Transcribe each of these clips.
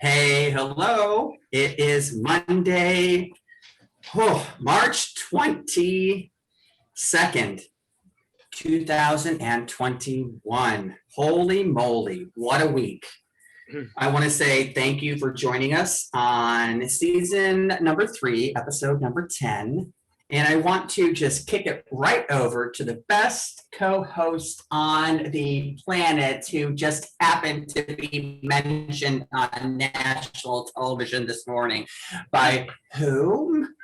Hey, hello. It is Monday, March 22nd, 2021. Holy moly, what a week. I want to say thank you for joining us on season number 3, episode number 10. And I want to just kick it right over to the best co-host on the planet who just happened to be mentioned on national television this morning. By whom?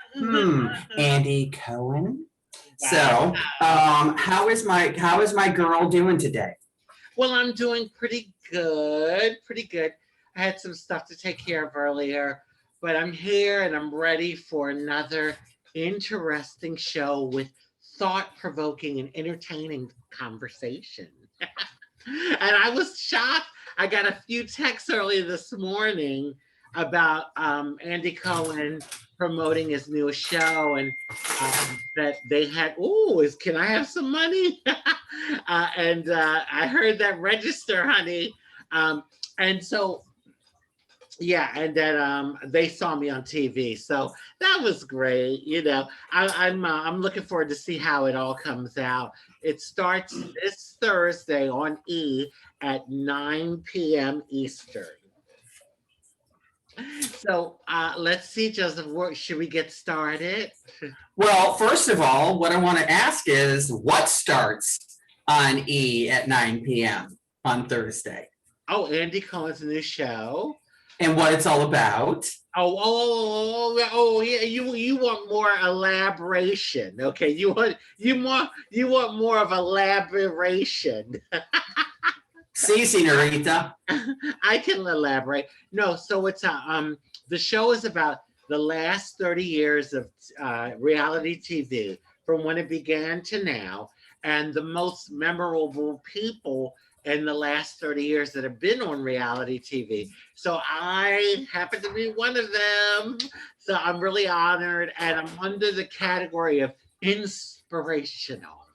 Andy Cohen. So, how is my girl doing today? Well, I'm doing pretty good. I had some stuff to take care of earlier, but I'm here and I'm ready for another interesting show with thought-provoking and entertaining conversation. And I was shocked. I got a few texts earlier this morning about Andy Cohen promoting his new show and that they had, can I have some money? And I heard that register, honey. And so, yeah, and then they saw me on TV, so that was great. You know, I'm looking forward to see how it all comes out. It starts this Thursday on E at 9 p.m. Eastern. So let's see, Joseph, should we get started? Well, first of all, what I want to ask is what starts on E at 9 p.m. on Thursday? Oh, Andy Cohen's new show. And what it's all about. Yeah. You want more elaboration, okay? You want more of elaboration. Si, señorita. I can elaborate. No, so it's the show is about the last 30 years of reality TV from when it began to now, and the most memorable people in the last 30 years that have been on reality TV. So I happen to be one of them. So I'm really honored, and I'm under the category of inspirational.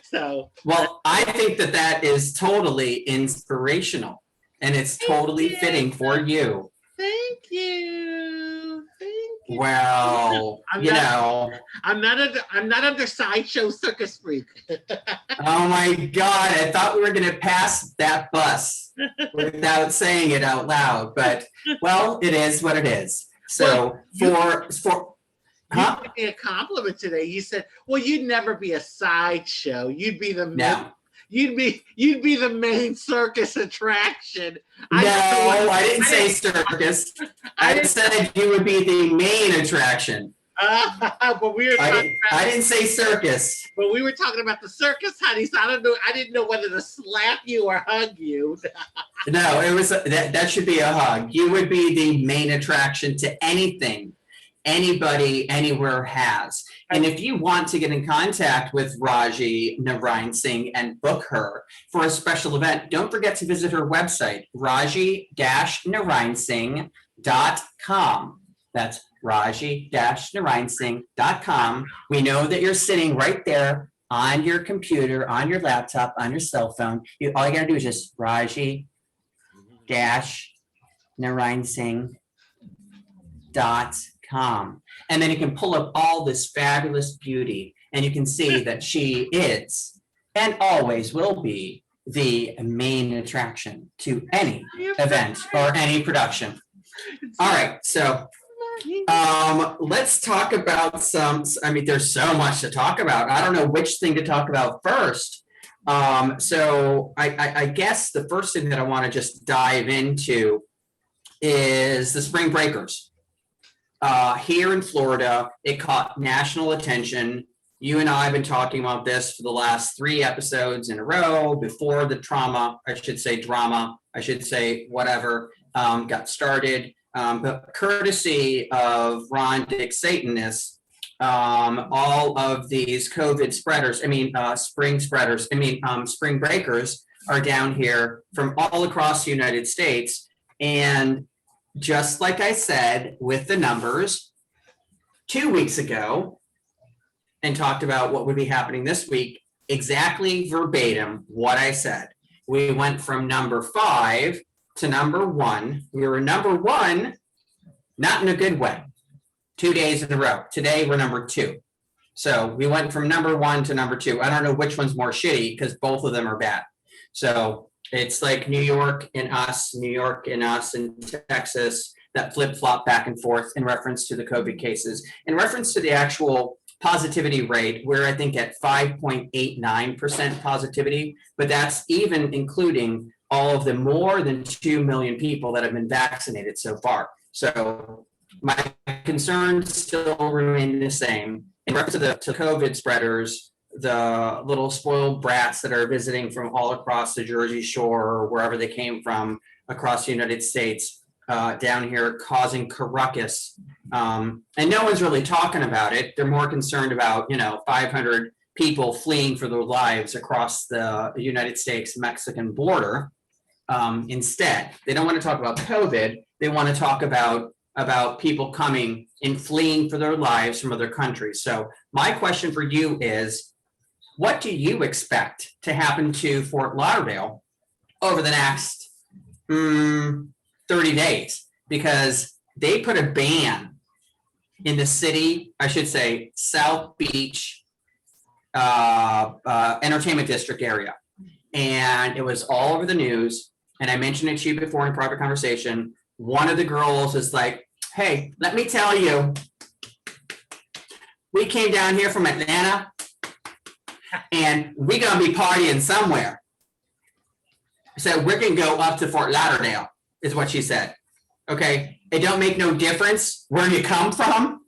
So, well, I think that is totally inspirational, and it's totally fitting for you. Thank you. Well, I'm not under Sideshow Circus Freak. Oh my God! I thought we were going to pass that bus without saying it out loud, but well, it is what it is. So you gave me a compliment today. You said, "Well, you'd never be a sideshow. You'd be the You'd be the main circus attraction." I didn't say circus. I said you would be the main attraction. But we were I didn't say circus. But we were talking about the circus, honey. So I didn't know whether to slap you or hug you. No, it was that should be a hug. You would be the main attraction to anything anybody anywhere has. And if you want to get in contact with Raji Narayan Singh and book her for a special event, don't forget to visit her website, raji-narayansingh.com. That's raji-narayansingh.com. We know that you're sitting right there on your computer, on your laptop, on your cell phone. All you gotta do is just raji-narayansingh.com. And then you can pull up all this fabulous beauty, and you can see that she is and always will be the main attraction to any event or any production. All right, so let's talk about there's so much to talk about. I don't know which thing to talk about first. So I guess the first thing that I want to just dive into is the spring breakers. Here in Florida, it caught national attention. You and I have been talking about this for the last 3 episodes in a row before the drama, whatever, got started. But courtesy of Ron Dick Satanists, all of these COVID spreaders, spring breakers are down here from all across the United States. And just like I said with the numbers 2 weeks ago and talked about what would be happening this week, exactly verbatim what I said. We went from number 5 to number one. We were number one, not in a good way, 2 days in a row. Today we're number two. So we went from number one to number two. I don't know which one's more shitty because both of them are bad. So it's like New York and us, and Texas that flip-flop back and forth in reference to the COVID cases. In reference to the actual positivity rate, we're I think at 5.89% positivity, but that's even including all of the more than 2 million people that have been vaccinated so far. So my concerns still remain the same. In reference to COVID spreaders, the little spoiled brats that are visiting from all across the Jersey Shore or wherever they came from across the United States, down here causing a ruckus. And no one's really talking about it. They're more concerned about, 500 people fleeing for their lives across the United States-Mexican border. Instead, they don't want to talk about COVID. They want to talk about people coming and fleeing for their lives from other countries. So my question for you is, what do you expect to happen to Fort Lauderdale over the next 30 days? Because they put a ban in the city, I should say, South Beach entertainment district area. And it was all over the news. And I mentioned it to you before in private conversation. One of the girls is like, hey, let me tell you, we came down here from Atlanta and we're going to be partying somewhere. So we're going to go up to Fort Lauderdale, is what she said. Okay, it don't make no difference where you come from.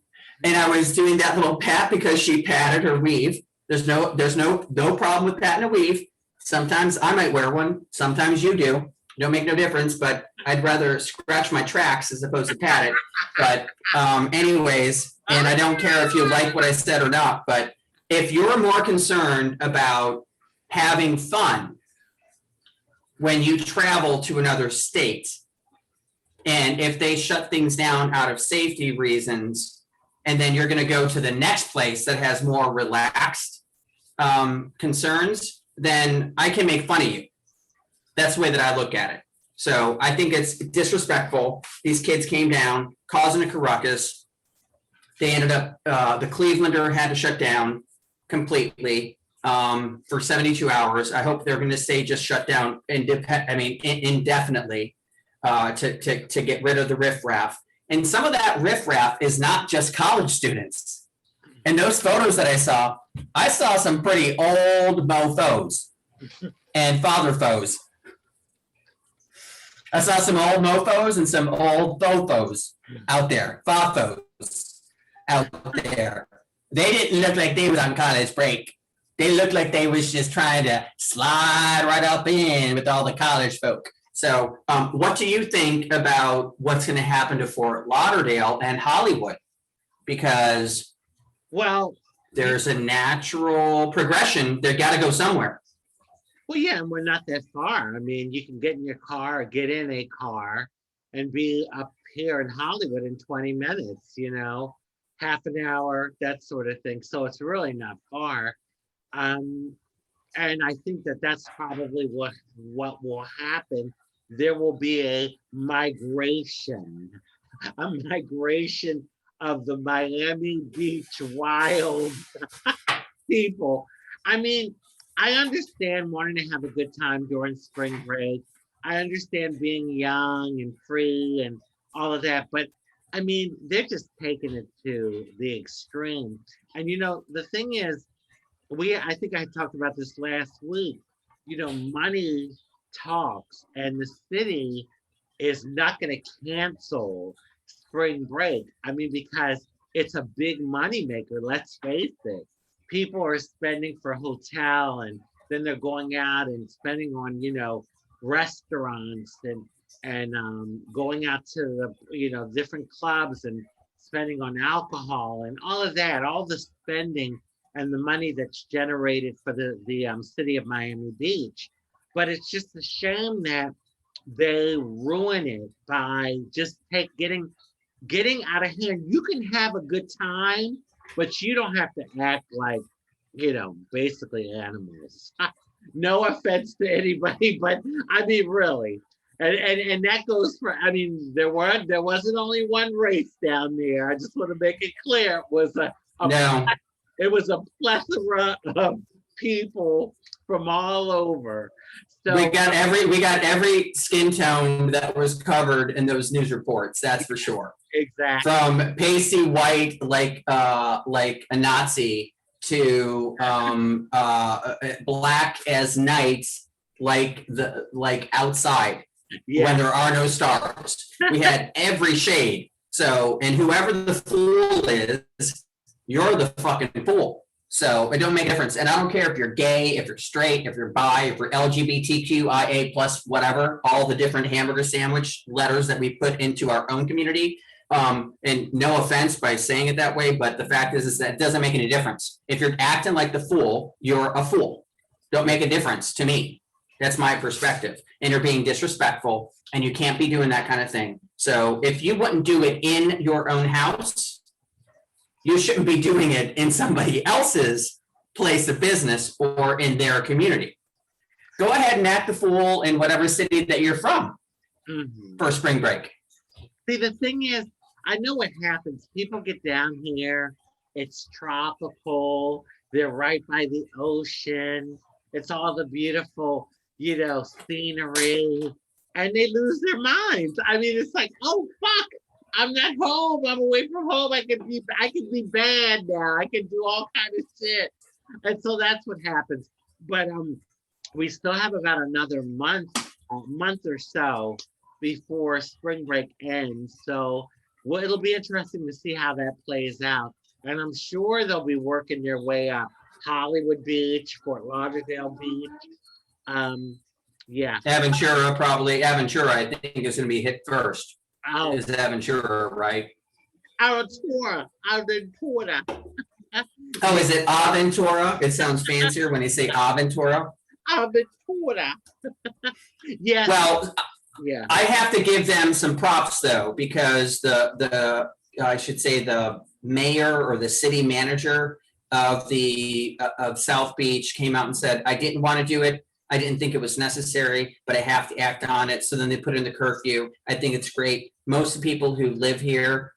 And I was doing that little pat because she patted her weave. There's no problem with patting a weave. Sometimes I might wear one. Sometimes you do. Don't make no difference, but I'd rather scratch my tracks as opposed to pat it. But anyways, and I don't care if you like what I said or not, but if you're more concerned about having fun when you travel to another state, and if they shut things down out of safety reasons, and then you're going to go to the next place that has more relaxed concerns, then I can make fun of you. That's the way that I look at it. So I think it's disrespectful. These kids came down, causing a ruckus. They ended up, the Clevelander had to shut down completely for 72 hours. I hope they're going to stay just shut down indefinitely to get rid of the riffraff. And some of that riffraff is not just college students. And those photos that I saw some pretty old mofos and father foes. I saw some old mofos and some old fofos out there, fofos out there. They didn't look like they was on college break. They looked like they was just trying to slide right up in with all the college folk. So what do you think about what's going to happen to Fort Lauderdale and Hollywood? Because, well, there's a natural progression. They got to go somewhere. Well, yeah, and we're not that far. I mean, you can get in your car or get in a car and be up here in Hollywood in 20 minutes, half an hour, that sort of thing. So it's really not far. And I think that that's probably what will happen. There will be a migration of the Miami Beach wild people. I mean, I understand wanting to have a good time during spring break. I understand being young and free and all of that, but I mean, they're just taking it to the extreme. And the thing is, I think I talked about this last week, money talks, and the city is not going to cancel spring break. I mean, because it's a big money maker, let's face it. People are spending for hotel, and then they're going out and spending on, restaurants and going out to the, different clubs and spending on alcohol and all of that, all the spending and the money that's generated for the city of Miami Beach. But it's just a shame that they ruin it by just getting out of hand. You can have a good time, but you don't have to act like, basically animals. No offense to anybody, but I mean, really, And that goes for, I mean, there wasn't only one race down there. I just want to make it clear. No, It was a plethora of people from all over. So we got every skin tone that was covered in those news reports. That's for sure. exactly. From pasty white like a Nazi to black as night like outside Yeah. when there are no stars. We had every shade. So, and whoever the fool is, you're the fucking fool. So it don't make a difference. And I don't care if you're gay, if you're straight, if you're bi, if you're LGBTQIA plus whatever, all the different hamburger sandwich letters that we put into our own community. And no offense by saying it that way, but the fact is that it doesn't make any difference. If you're acting like the fool, you're a fool. Don't make a difference to me. That's my perspective. And you're being disrespectful and you can't be doing that kind of thing. So if you wouldn't do it in your own house, you shouldn't be doing it in somebody else's place of business or in their community. Go ahead and act the fool in whatever city that you're from for spring break. See, the thing is, I know what happens. People get down here, it's tropical, they're right by the ocean, it's all the beautiful, scenery, and they lose their minds. I mean, it's like, oh, fuck, I'm not home, I'm away from home, I can be bad now, I can do all kind of shit. And so that's what happens. But we still have about another month or so before spring break ends. So it'll be interesting to see how that plays out. And I'm sure they'll be working their way up. Hollywood Beach, Fort Lauderdale Beach. Yeah. Aventura, I think is going to be hit first. Oh, Is Aventura, right? Aventura. Oh, is it Aventura? It sounds fancier when they say Aventura. Aventura. Yes. Well, yeah. I have to give them some props though, because the I should say the mayor or the city manager of South Beach came out and said, I didn't want to do it. I didn't think it was necessary, but I have to act on it. So then they put in the curfew. I think it's great. Most of the people who live here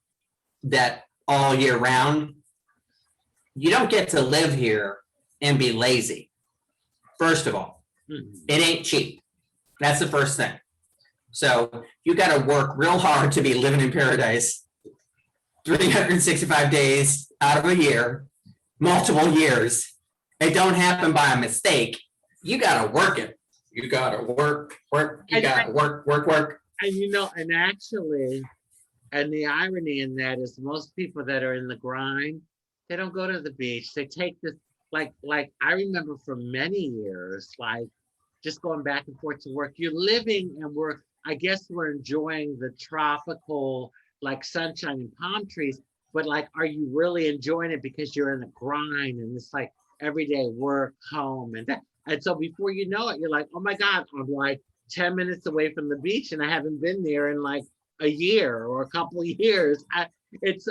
that all year round, you don't get to live here and be lazy. First of all, it ain't cheap. That's the first thing. So you got to work real hard to be living in paradise 365 days out of a year, multiple years. It don't happen by a mistake. You got to work it. You got to work. You got to work. And actually, and the irony in that is most people that are in the grind, they don't go to the beach. They take this, like I remember for many years, like just going back and forth to work. You're living and I guess we're enjoying the tropical, like sunshine and palm trees, but like, are you really enjoying it because you're in the grind and it's like everyday work, home, and that. And so before you know it, you're like, oh my God, I'm like 10 minutes away from the beach and I haven't been there in like a year or a couple of years. It's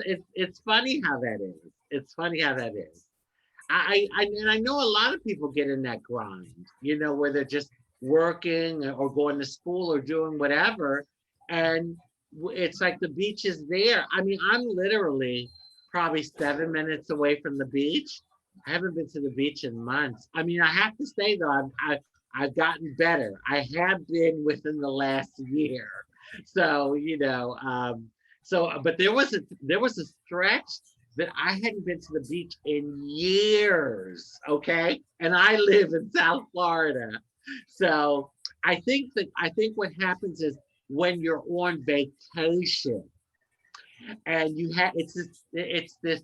funny how that is. It's funny how that is. I know a lot of people get in that grind, where they're just working or going to school or doing whatever. And it's like the beach is there. I mean, I'm literally probably 7 minutes away from the beach. I haven't been to the beach in months. I mean, I have to say though, I've gotten better. I have been within the last year. So, but there was a stretch that I hadn't been to the beach in years, okay? And I live in South Florida. So I think what happens is when you're on vacation and it's this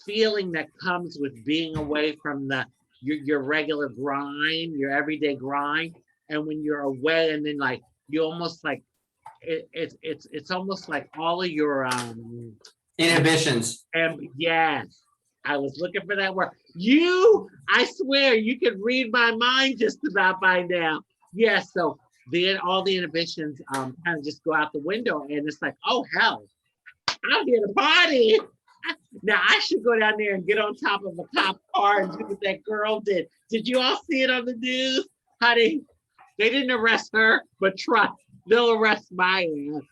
feeling that comes with being away from your regular grind, your everyday grind. And when you're away and then like, you almost like, it's almost like all of your inhibitions. And yes, I was looking for that word. I swear you can read my mind just about by now. Yes, so all the inhibitions kind of just go out the window and it's like, oh hell, I'm here to party. Now I should go down there and get on top of a cop car and do what that girl did. Did you all see it on the news? Honey, they didn't arrest her, but trust they'll arrest my ass.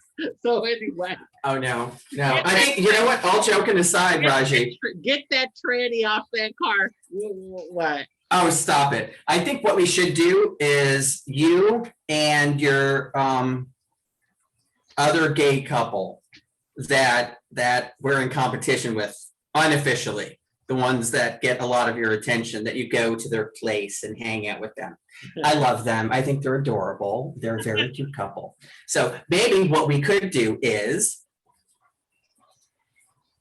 So anyway, Oh, no. I think, you know what? All joking aside, Raji. get that tranny off that car. What? Oh, stop it. I think what we should do is you and your other gay couple that we're in competition with unofficially, the ones that get a lot of your attention, that you go to their place and hang out with them. I love them. I think they're adorable. They're a very cute couple. So maybe what we could do is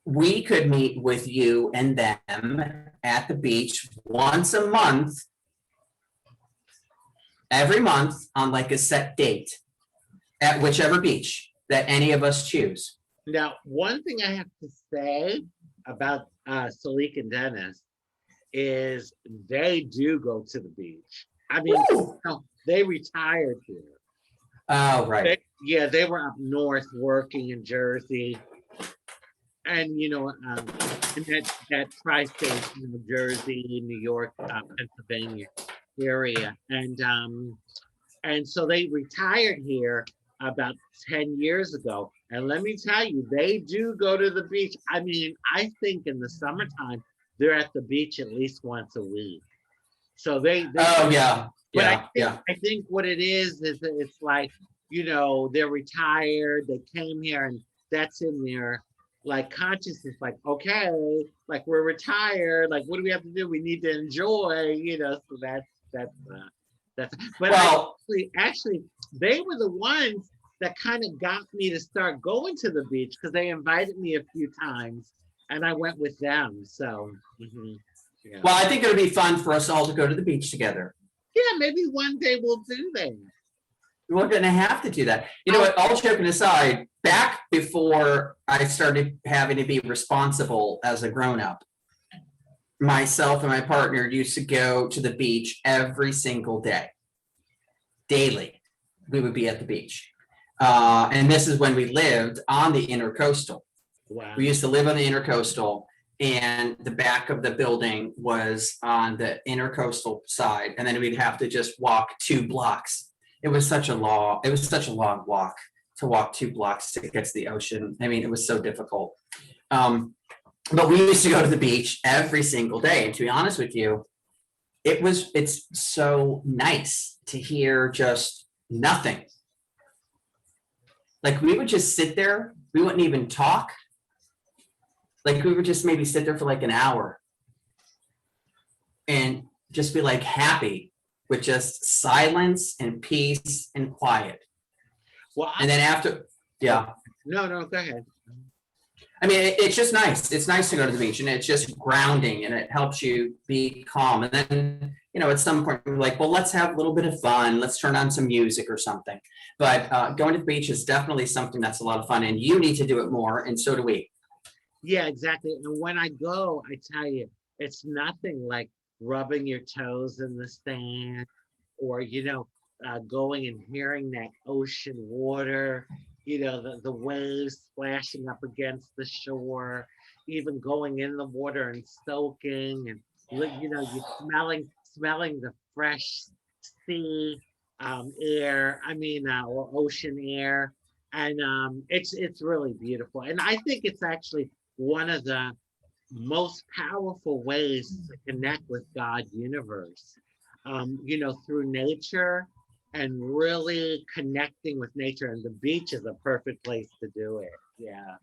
we could meet with you and them at the beach once a month, every month, on like a set date at whichever beach that any of us choose. Now, one thing I have to say about Salik and Dennis is they do go to the beach. I mean, they retired here. Oh, right. They were up north working in Jersey. And, in that tri-state, Jersey, New York, Pennsylvania area. And so they retired here about 10 years ago. And let me tell you, they do go to the beach. I mean, I think in the summertime, they're at the beach at least once a week. So they oh, yeah. But I think what it is that it's like, they're retired, they came here, and that's in their like consciousness, like, okay, like we're retired, like what do we have to do? We need to enjoy, so that's but well, actually they were the ones that kind of got me to start going to the beach, because they invited me a few times and I went with them. So yeah. Well, I think it would be fun for us all to go to the beach together. Yeah, maybe one day we'll do that. We're going to have to do that. You know what? All joking aside, back before I started having to be responsible as a grown-up, myself and my partner used to go to the beach every single day. Daily, we would be at the beach. And this is when we lived on the Intercoastal. Wow. We used to live on the Intercoastal, and the back of the building was on the Intercoastal side, and then we'd have to just walk 2 blocks. It was such a long walk to walk 2 blocks to get to the ocean. I mean, it was so difficult. But we used to go to the beach every single day. And to be honest with you, it's so nice to hear just nothing. Like, we would just sit there. We wouldn't even talk. Like, we would just maybe sit there for like an hour and just be like happy with just silence and peace and quiet. Well, and then after, yeah. No, go ahead. I mean, it's just nice. It's nice to go to the beach, and it's just grounding, and it helps you be calm. And then, at some point, we're like, well, let's have a little bit of fun. Let's turn on some music or something. But going to the beach is definitely something that's a lot of fun, and you need to do it more, and so do we. Yeah, exactly. And when I go, I tell you, it's nothing like rubbing your toes in the sand, or, going and hearing that ocean water, the waves splashing up against the shore, even going in the water and soaking, and, you smelling the fresh sea air, or ocean air. And it's really beautiful. And I think it's actually one of the most powerful ways to connect with God's universe, through nature, and really connecting with nature. And the beach is a perfect place to do it. Yeah.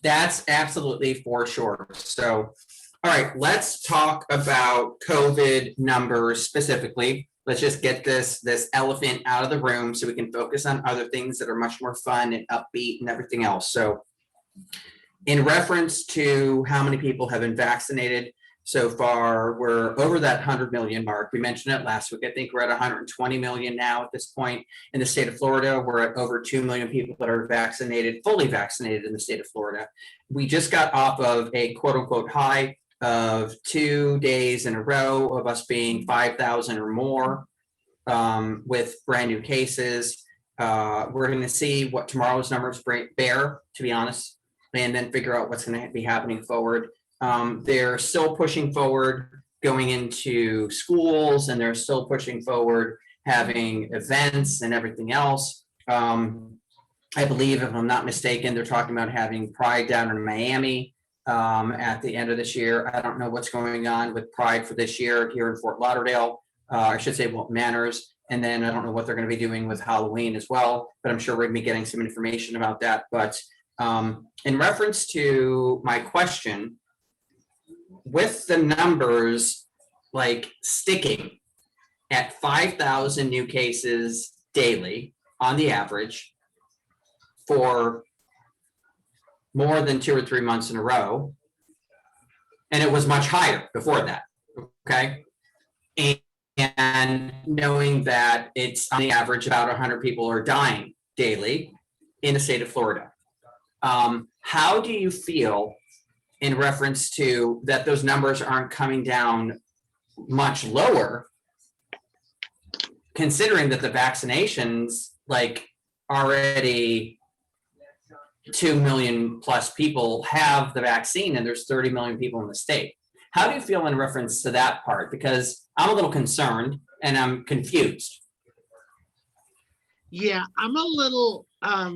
That's absolutely for sure. So, all right, let's talk about COVID numbers specifically. Let's just get this elephant out of the room so we can focus on other things that are much more fun and upbeat and everything else. So, in reference to how many people have been vaccinated so far, we're over that 100 million mark. We mentioned it last week. I think we're at 120 million now at this point. In the state of Florida, we're at over 2 million people that are vaccinated, fully vaccinated in the state of Florida. We just got off of a quote unquote high of 2 days in a row of us being 5,000 or more with brand new cases. We're going to see what tomorrow's numbers bear, to be honest, and then figure out what's going to be happening forward. They're still pushing forward going into schools, and they're still pushing forward having events and everything else. I believe, if I'm not mistaken, they're talking about having Pride down in Miami at the end of this year. I don't know what's going on with Pride for this year here in Fort Lauderdale. I should say Wilton Manors. And then I don't know what they're going to be doing with Halloween as well, but I'm sure we're going to be getting some information about that. But in reference to my question, with the numbers like sticking at 5,000 new cases daily on the average for more than 2 or 3 months in a row, and it was much higher before that, okay? And knowing that it's on the average about 100 people are dying daily in the state of Florida. How do you feel in reference to that those numbers aren't coming down much lower, considering that the vaccinations, like already 2 million plus people have the vaccine and there's 30 million people in the state? How do you feel in reference to that part? Because I'm a little concerned and I'm confused. Yeah, I'm a little, I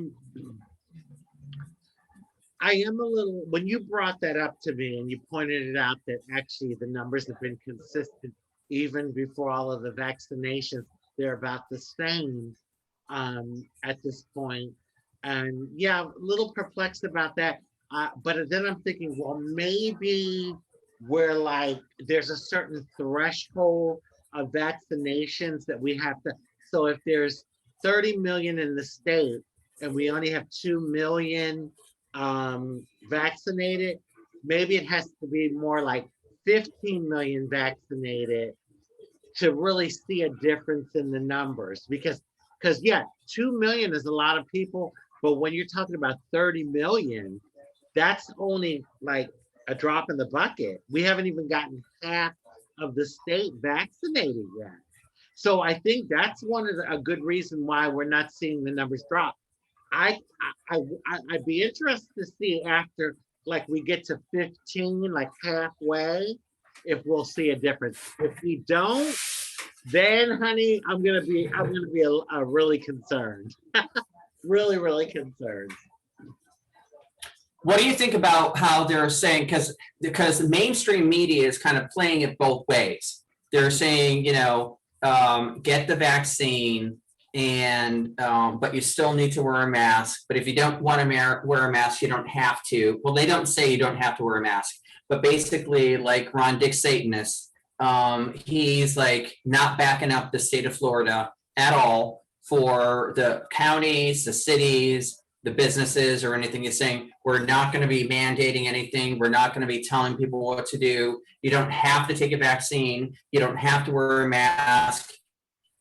am a little, when you brought that up to me and you pointed it out that actually the numbers have been consistent even before all of the vaccinations, they're about the same at this point. And yeah, a little perplexed about that. But then I'm thinking, well, maybe we're like, there's a certain threshold of vaccinations that we have to, so if there's 30 million in the state and we only have 2 million vaccinated, maybe it has to be more like 15 million vaccinated to really see a difference in the numbers. Because yeah, 2 million is a lot of people, but when you're talking about 30 million, that's only like a drop in the bucket. We haven't even gotten half of the state vaccinated yet. So I think that's a good reason why we're not seeing the numbers drop. I'd be interested to see after like we get to 15, like halfway, if we'll see a difference. If we don't, then honey, I'm gonna be really concerned. really, really concerned. What do you think about how they're saying, because the mainstream media is kind of playing it both ways. They're saying, get the vaccine, and but you still need to wear a mask. But if you don't want to wear a mask, you don't have to. Well, they don't say you don't have to wear a mask, but basically, like Ron Dick Satanist, he's like not backing up the state of Florida at all for the counties, the cities, the businesses, or anything. He's saying we're not going to be mandating anything. We're not going to be telling people what to do. You don't have to take a vaccine. You don't have to wear a mask,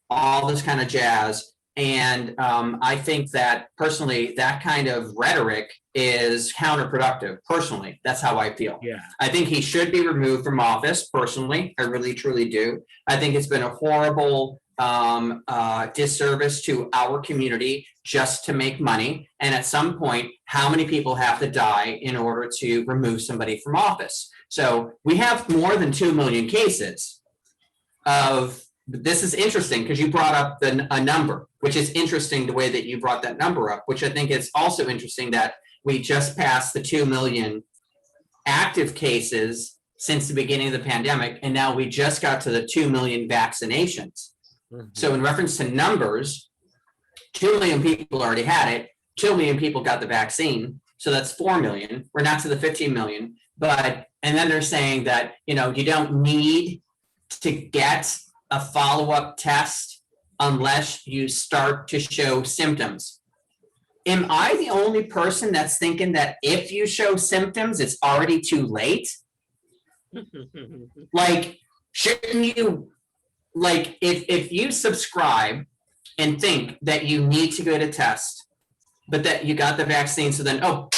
all this kind of jazz. And I think that personally, that kind of rhetoric is counterproductive. Personally, that's how I feel. Yeah. I think he should be removed from office. Personally, I really, truly do. I think it's been a horrible disservice to our community just to make money. And at some point, how many people have to die in order to remove somebody from office? So we have more than 2 million cases of, this is interesting because you brought up a number, which is interesting the way that you brought that number up, which I think is also interesting that we just passed the 2 million active cases since the beginning of the pandemic. And now we just got to the 2 million vaccinations. Mm-hmm. So in reference to numbers, 2 million people already had it. 2 million people got the vaccine. So that's 4 million. We're not to the 15 million. And then they're saying that, you don't need to get a follow-up test unless you start to show symptoms. Am I the only person that's thinking that if you show symptoms, it's already too late? Like, shouldn't you, like, if you subscribe and think that you need to go to test, but that you got the vaccine, so then, oh,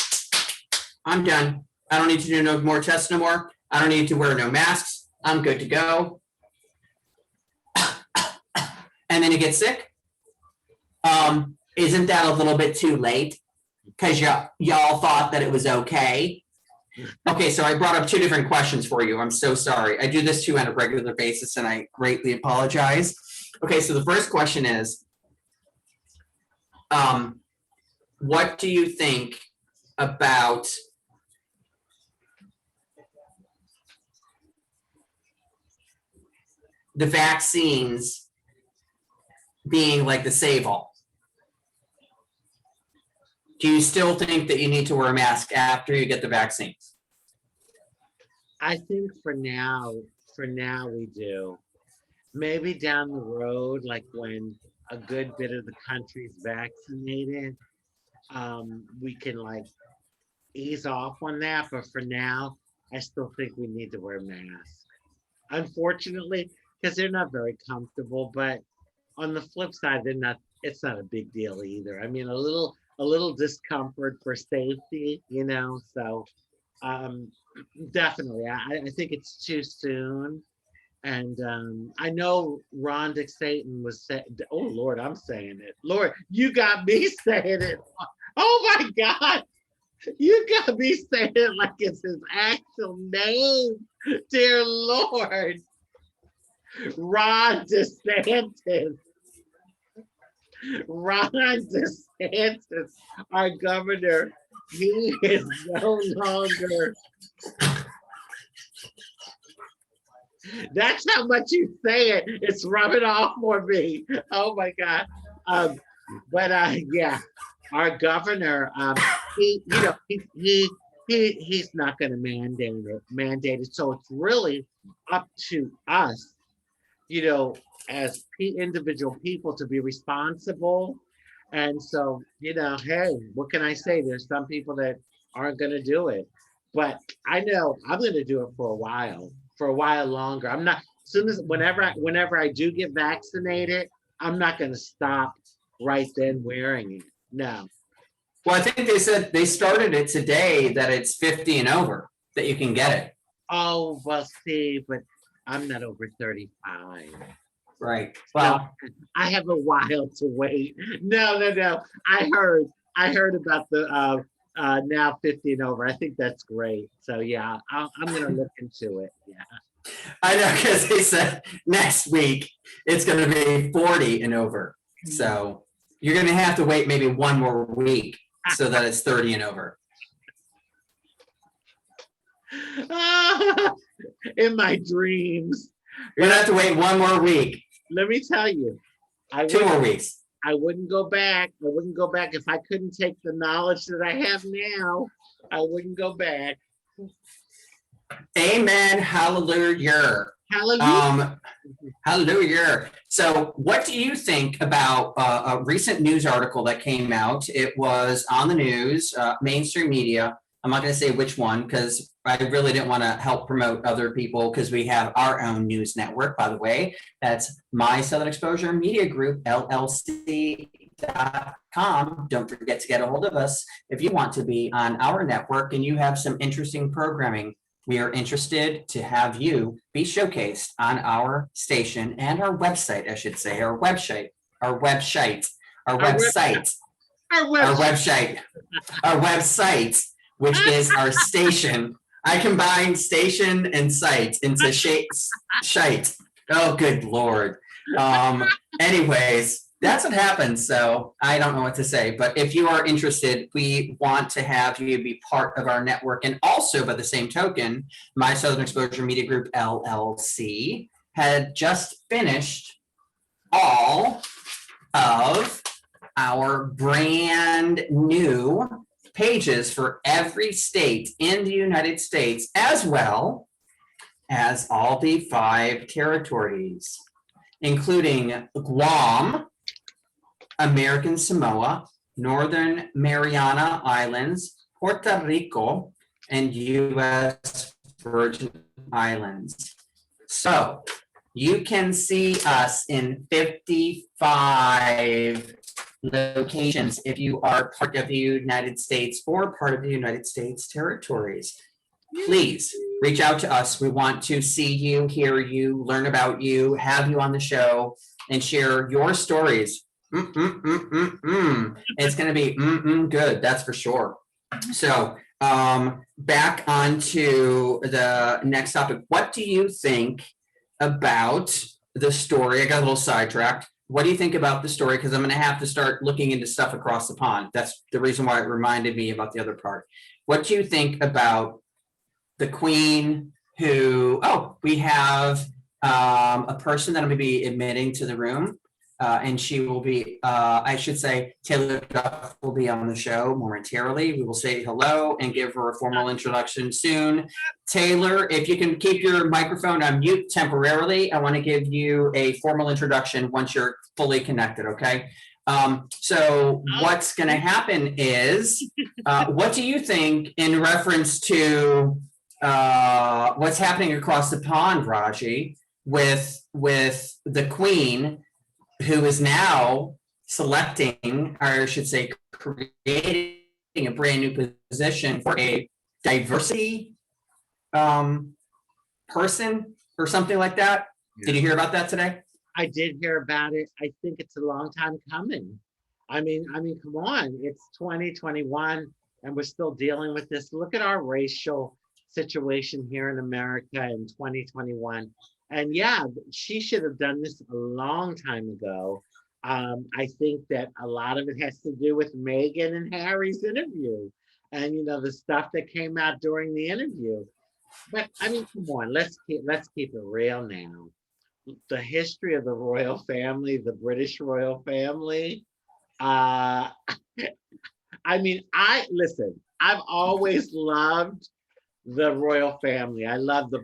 I'm done. I don't need to do no more tests no more. I don't need to wear no masks. I'm good to go. And then you get sick. Isn't that a little bit too late? Because y'all thought that it was okay. Okay, so I brought up 2 different questions for you. I'm so sorry. I do this too on a regular basis, and I greatly apologize. Okay, so the first question is, what do you think about the vaccines being like the save-all? Do you still think that you need to wear a mask after you get the vaccines? I think for now we do. Maybe down the road, like when a good bit of the country's vaccinated, we can like ease off on that. But for now, I still think we need to wear masks. Unfortunately, because they're not very comfortable. But on the flip side, they're not. It's not a big deal either. I mean, a little discomfort for safety, you know. So definitely, I think it's too soon. And I know Ron Dick Satan was saying, oh Lord, I'm saying it. Lord, you got me saying it. Oh my God. You got me saying it like it's his actual name. Dear Lord. Ron DeSantis. Ron DeSantis, our governor, he is no longer. That's how much you say it. It's rubbing off on me. Oh my God. Yeah, our governor, he's not going to mandate it. So it's really up to us, as individual people to be responsible. And so, hey, what can I say? There's some people that aren't going to do it, but I know I'm going to do it for a while longer. I'm not, whenever I do get vaccinated, I'm not going to stop right then wearing it. No. Well, I think they said they started it today that it's 50 and over that you can get it. Oh, well, see, but I'm not over 35. Right. Well, no, I have a while to wait. No. I heard about the now 50 and over. I think that's great. So yeah, I'm gonna look into it. Yeah. I know, because they said next week it's going to be 40 and over. So you're going to have to wait maybe one more week so that it's 30 and over. In my dreams. You're going to have to wait one more week. Let me tell you. 2 more weeks. I wouldn't go back. If I couldn't take the knowledge that I have now. I wouldn't go back. Amen. Hallelujah. Hallelujah. Hallelujah. So what do you think about a recent news article that came out? It was on the news, mainstream media. I'm not going to say which one because I really didn't want to help promote other people because we have our own news network, by the way. That's My Southern Exposure Media Group, LLC.com. Don't forget to get a hold of us if you want to be on our network and you have some interesting programming. We are interested to have you be showcased on our station and our website, I should say, our website, which is our station. I combined station and site into shite. Oh, good Lord. Anyways, that's what happens. So I don't know what to say, but if you are interested, we want to have you be part of our network. And also, by the same token, My Southern Exposure Media Group, LLC, had just finished all of our brand new pages for every state in the United States, as well as all the 5 territories, including Guam, American Samoa, Northern Mariana Islands, Puerto Rico, and U.S. Virgin Islands. So you can see us in 55 locations if you are part of the United States or part of the United States territories. Please reach out to us. We want to see you, hear you, learn about you, have you on the show, and share your stories. It's going to be good, that's for sure. So back onto the next topic. What do you think about the story. I got a little sidetracked. What do you think about the story? Because I'm going to have to start looking into stuff across the pond. That's the reason why it reminded me about the other part. What do you think about the Queen who, oh, we have a person that I'm going to be admitting to the room. And she will be, I should say, Taylor Duff will be on the show momentarily. We will say hello and give her a formal introduction soon. Taylor, if you can keep your microphone on mute temporarily, I want to give you a formal introduction once you're fully connected, okay? So what's going to happen is, what do you think in reference to what's happening across the pond, Raji, with the Queen, who is now selecting, or I should say, creating a brand new position for a diversity person or something like that? Yeah. Did you hear about that today? I did hear about it. I think it's a long time coming. I mean, come on, it's 2021 and we're still dealing with this. Look at our racial situation here in America in 2021. And yeah, she should have done this a long time ago. I think that a lot of it has to do with Meghan and Harry's interview and, you know, the stuff that came out during the interview. But I mean, come on, let's keep it real now. The history of the royal family, the British royal family. I mean, I've always loved the royal family. I love the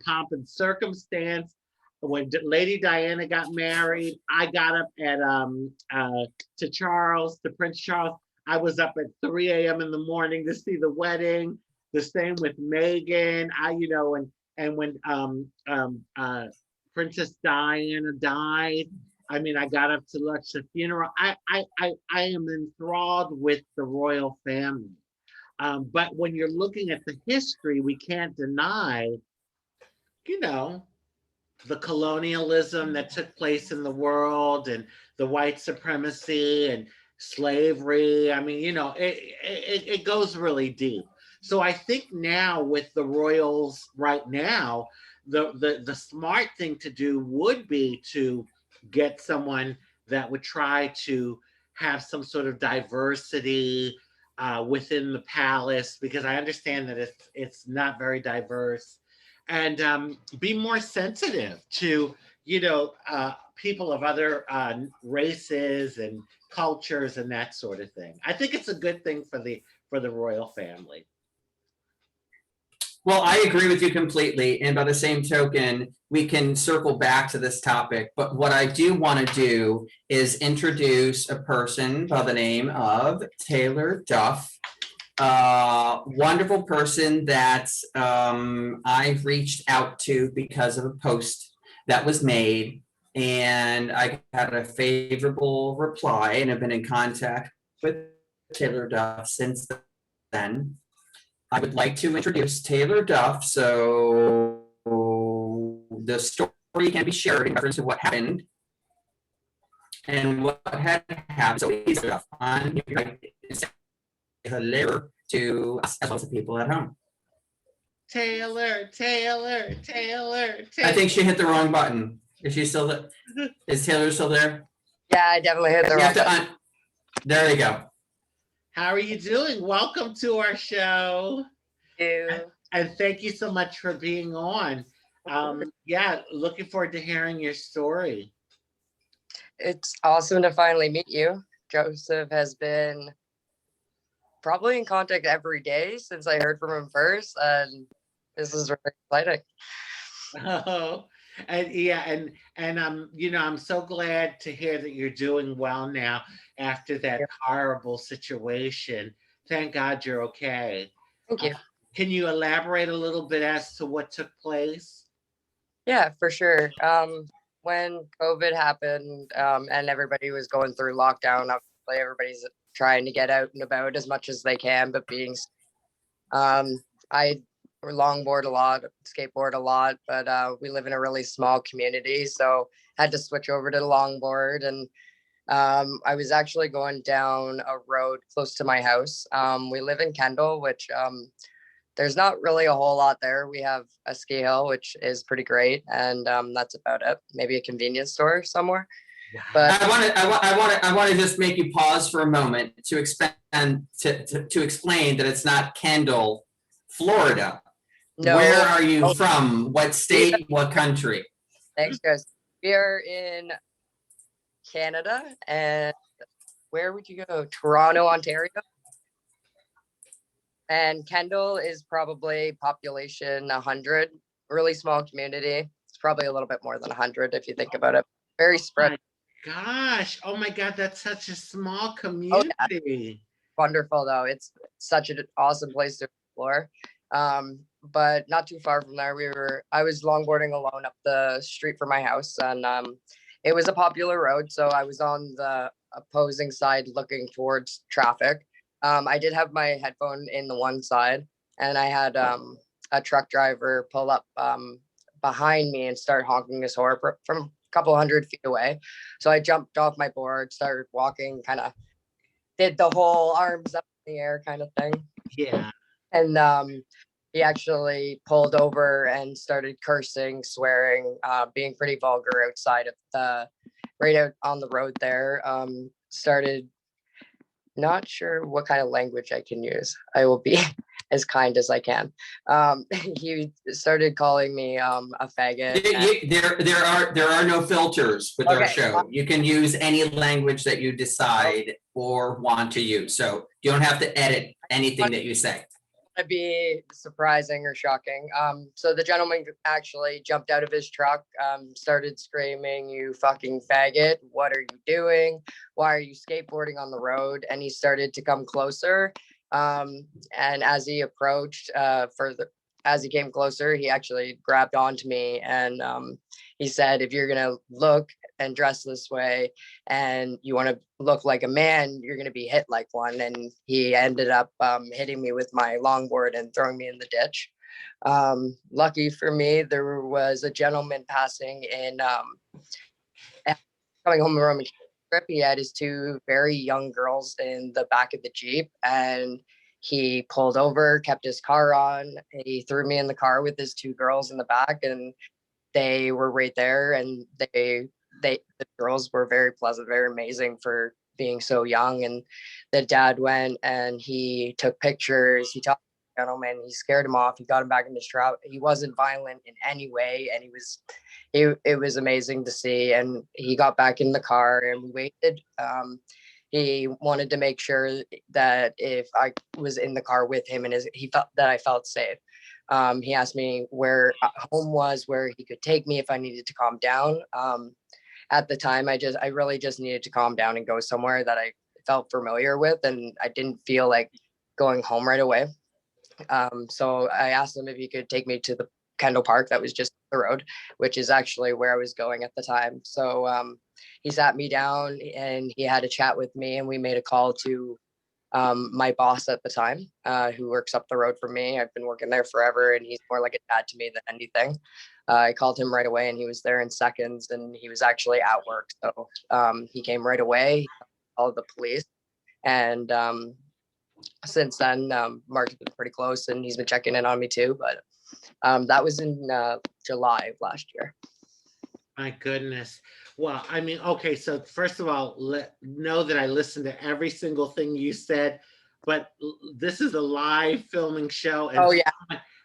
pomp and circumstance. When Lady Diana got married, I got up at to Prince Charles. I was up at 3 a.m. in the morning to see the wedding. The same with Meghan. And when Princess Diana died, I mean, I got up to watch the funeral. I am enthralled with the royal family. But when you're looking at the history, we can't deny, you know, the colonialism that took place in the world and the white supremacy and slavery. I mean, you know, it goes really deep. So I think now with the royals right now, the smart thing to do would be to get someone that would try to have some sort of diversity within the palace, because I understand that it's not very diverse, and be more sensitive to, you know, people of other races and cultures and that sort of thing. I think it's a good thing for the royal family. Well, I agree with you completely. And by the same token, we can circle back to this topic. But what I do want to do is introduce a person by the name of Taylor Duff. Wonderful person that I've reached out to because of a post that was made. And I had a favorable reply and have been in contact with Taylor Duff since then. I would like to introduce Taylor Duff, so the story can be shared in reference to what happened and what had happened. So please, Duff, on your right, say hello to us as well as the people at home. Taylor. I think she hit the wrong button. Is she still there? Is Taylor still there? Yeah, I definitely hit the wrong button. There you go. How are you doing? Welcome to our show. Thank you. And thank you so much for being on. Yeah, looking forward to hearing your story. It's awesome to finally meet you. Joseph has been probably in contact every day since I heard from him first, and this is really exciting. Oh, and yeah, and you know, I'm so glad to hear that you're doing well now after that horrible situation. Thank God you're okay. Thank you. Can you elaborate a little bit as to what took place? Yeah, for sure. When COVID happened, and everybody was going through lockdown, obviously everybody's trying to get out and about as much as they can, but I longboard a lot, skateboard a lot, but we live in a really small community, so had to switch over to longboard. And I was actually going down a road close to my house. We live in Kendall, which there's not really a whole lot there. We have a ski hill, which is pretty great, and that's about it. Maybe a convenience store somewhere. But I want to just make you pause for a moment to expand to explain that it's not Kendall, Florida. no, Where are you from? What state? What country? Thanks, guys. We are in Canada, and where would you go? Toronto, Ontario. And Kendall is probably population 100, really small community. It's probably a little bit more than 100 if you think about it. Very spread. Gosh, oh my God, that's such a small Oh, community. yeah. Wonderful though. It's such an awesome place to explore. But not too far from there, I was longboarding alone up the street from my house, and it was a popular road, so I was on the opposing side looking towards traffic. I did have my headphone in the one side, and I had a truck driver pull up behind me and start honking his horn from a couple 100 feet away. So I jumped off my board, started walking, kind of did the whole arms up in the air kind of thing. Yeah. And he actually pulled over and started cursing, swearing, being pretty vulgar outside of right out on the road there. Started, not sure what kind of language I can use. I will be as kind as I can. He started calling me a faggot. There are no filters with our show. You can use any language that you decide or want to use. So you don't have to edit anything that you say. To be surprising or shocking. So the gentleman actually jumped out of his truck, started screaming, "You fucking faggot, what are you doing? Why are you skateboarding on the road?" And he started to come closer. And as he approached as he came closer, he actually grabbed onto me, and he said, "If you're gonna look and dress this way and you want to look like a man, you're going to be hit like one." And he ended up hitting me with my longboard and throwing me in the ditch. Lucky for me, there was a gentleman passing in coming home from a trip. He had his two very young girls in the back of the Jeep, and he pulled over, kept his car on. He threw me in the car with his two girls in the back, and they were right there, and the girls were very pleasant, very amazing for being so young. And the dad went and he took pictures. He talked to the gentleman. He scared him off. He got him back in his truck. He wasn't violent in any way, and it was amazing to see. And he got back in the car, and we waited. He wanted to make sure that if I was in the car with him, and he felt that I felt safe. He asked me where home was, where he could take me if I needed to calm down. At the time, I really just needed to calm down and go somewhere that I felt familiar with, and I didn't feel like going home right away. So I asked him if he could take me to the Kendall Park that was just the road, which is actually where I was going at the time. So he sat me down and he had a chat with me, and we made a call to my boss at the time, who works up the road from me. I've been working there forever, and he's more like a dad to me than anything. I called him right away, and he was there in seconds, and he was actually at work. So he came right away, he called the police. And since then, Mark's been pretty close, and he's been checking in on me too. But that was in July of last year. My goodness. Well, I mean, okay, so first of all, know that I listened to every single thing you said, but this is a live filming show.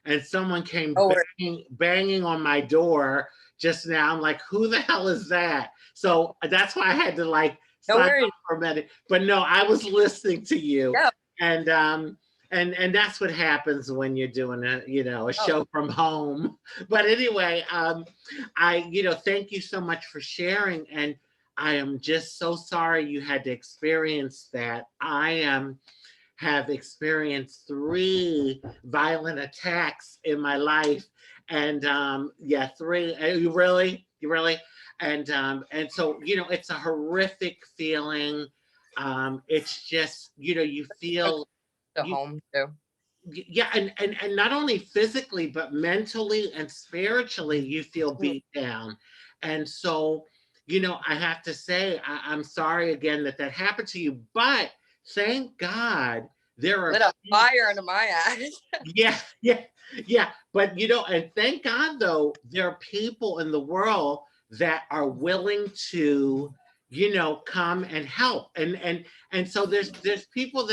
And someone came banging on my door just now. I'm like, who the hell is that? So that's why I had to sign up for a minute. But no, I was listening to you. Yeah. And that's what happens when you're doing a show from home. But anyway, thank you so much for sharing. And I am just so sorry you had to experience that. I have experienced 3 violent attacks in my life. And 3, you really? And so, it's a horrific feeling. It's just, you feel home too. Yeah, and not only physically, but mentally and spiritually, you feel beat down. And so, I have to say, I'm sorry again that happened to you, but thank God there are Lit a fire under my ass. yeah. But and thank God though, there are people in the world that are willing to, come and help. And so there's people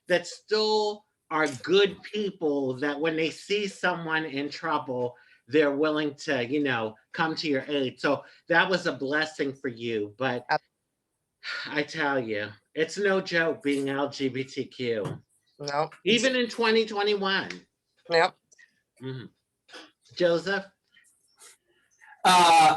that still are good people that when they see someone in trouble, they're willing to, come to your aid. So that was a blessing for you. But I tell you, it's no joke being LGBTQ. No. Even in 2021. Yep. Mhm. Joseph?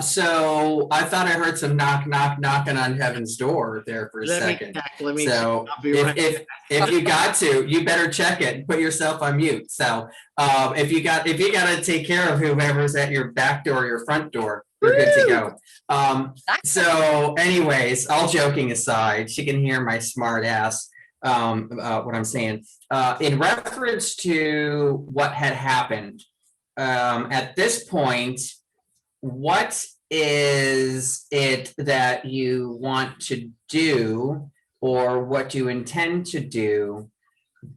So I thought I heard some knocking on heaven's door there for a second. Let me check. So I'll be right back. if you got to, you better check it. Put yourself on mute. So if you got to take care of whoever's at your back door, or your front door, you're good to go. So anyways, all joking aside, she can hear my smart ass what I'm saying. In reference to what had happened, at this point, what is it that you want to do or what you intend to do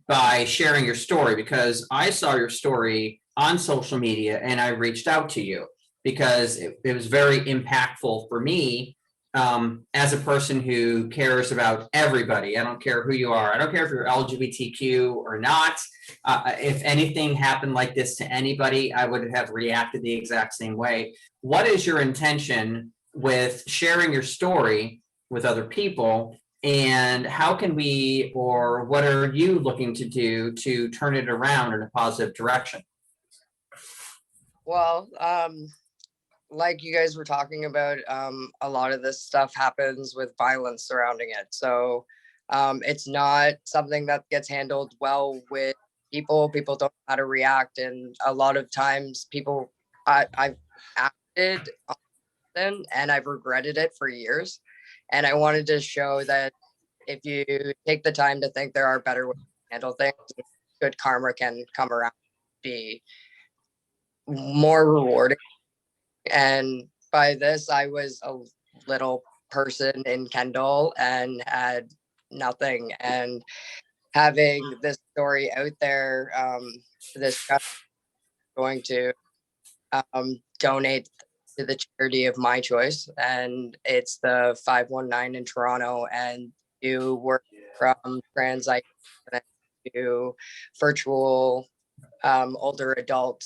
by sharing your story? Because I saw your story on social media and I reached out to you because it was very impactful for me as a person who cares about everybody. I don't care who you are. I don't care if you're LGBTQ or not. If anything happened like this to anybody, I would have reacted the exact same way. What is your intention with sharing your story with other people? And how can we, or what are you looking to do to turn it around in a positive direction? Well, like you guys were talking about, a lot of this stuff happens with violence surrounding it. So it's not something that gets handled well with people. People don't know how to react. And a lot of times I've acted often and I've regretted it for years. And I wanted to show that if you take the time to think there are better ways to handle things, good karma can come around, be more rewarding. And by this, I was a little person in Kendall and had nothing. And having this story out there, this guy going to donate to the charity of my choice, and it's the 519 in Toronto, and you work from trans to virtual older adult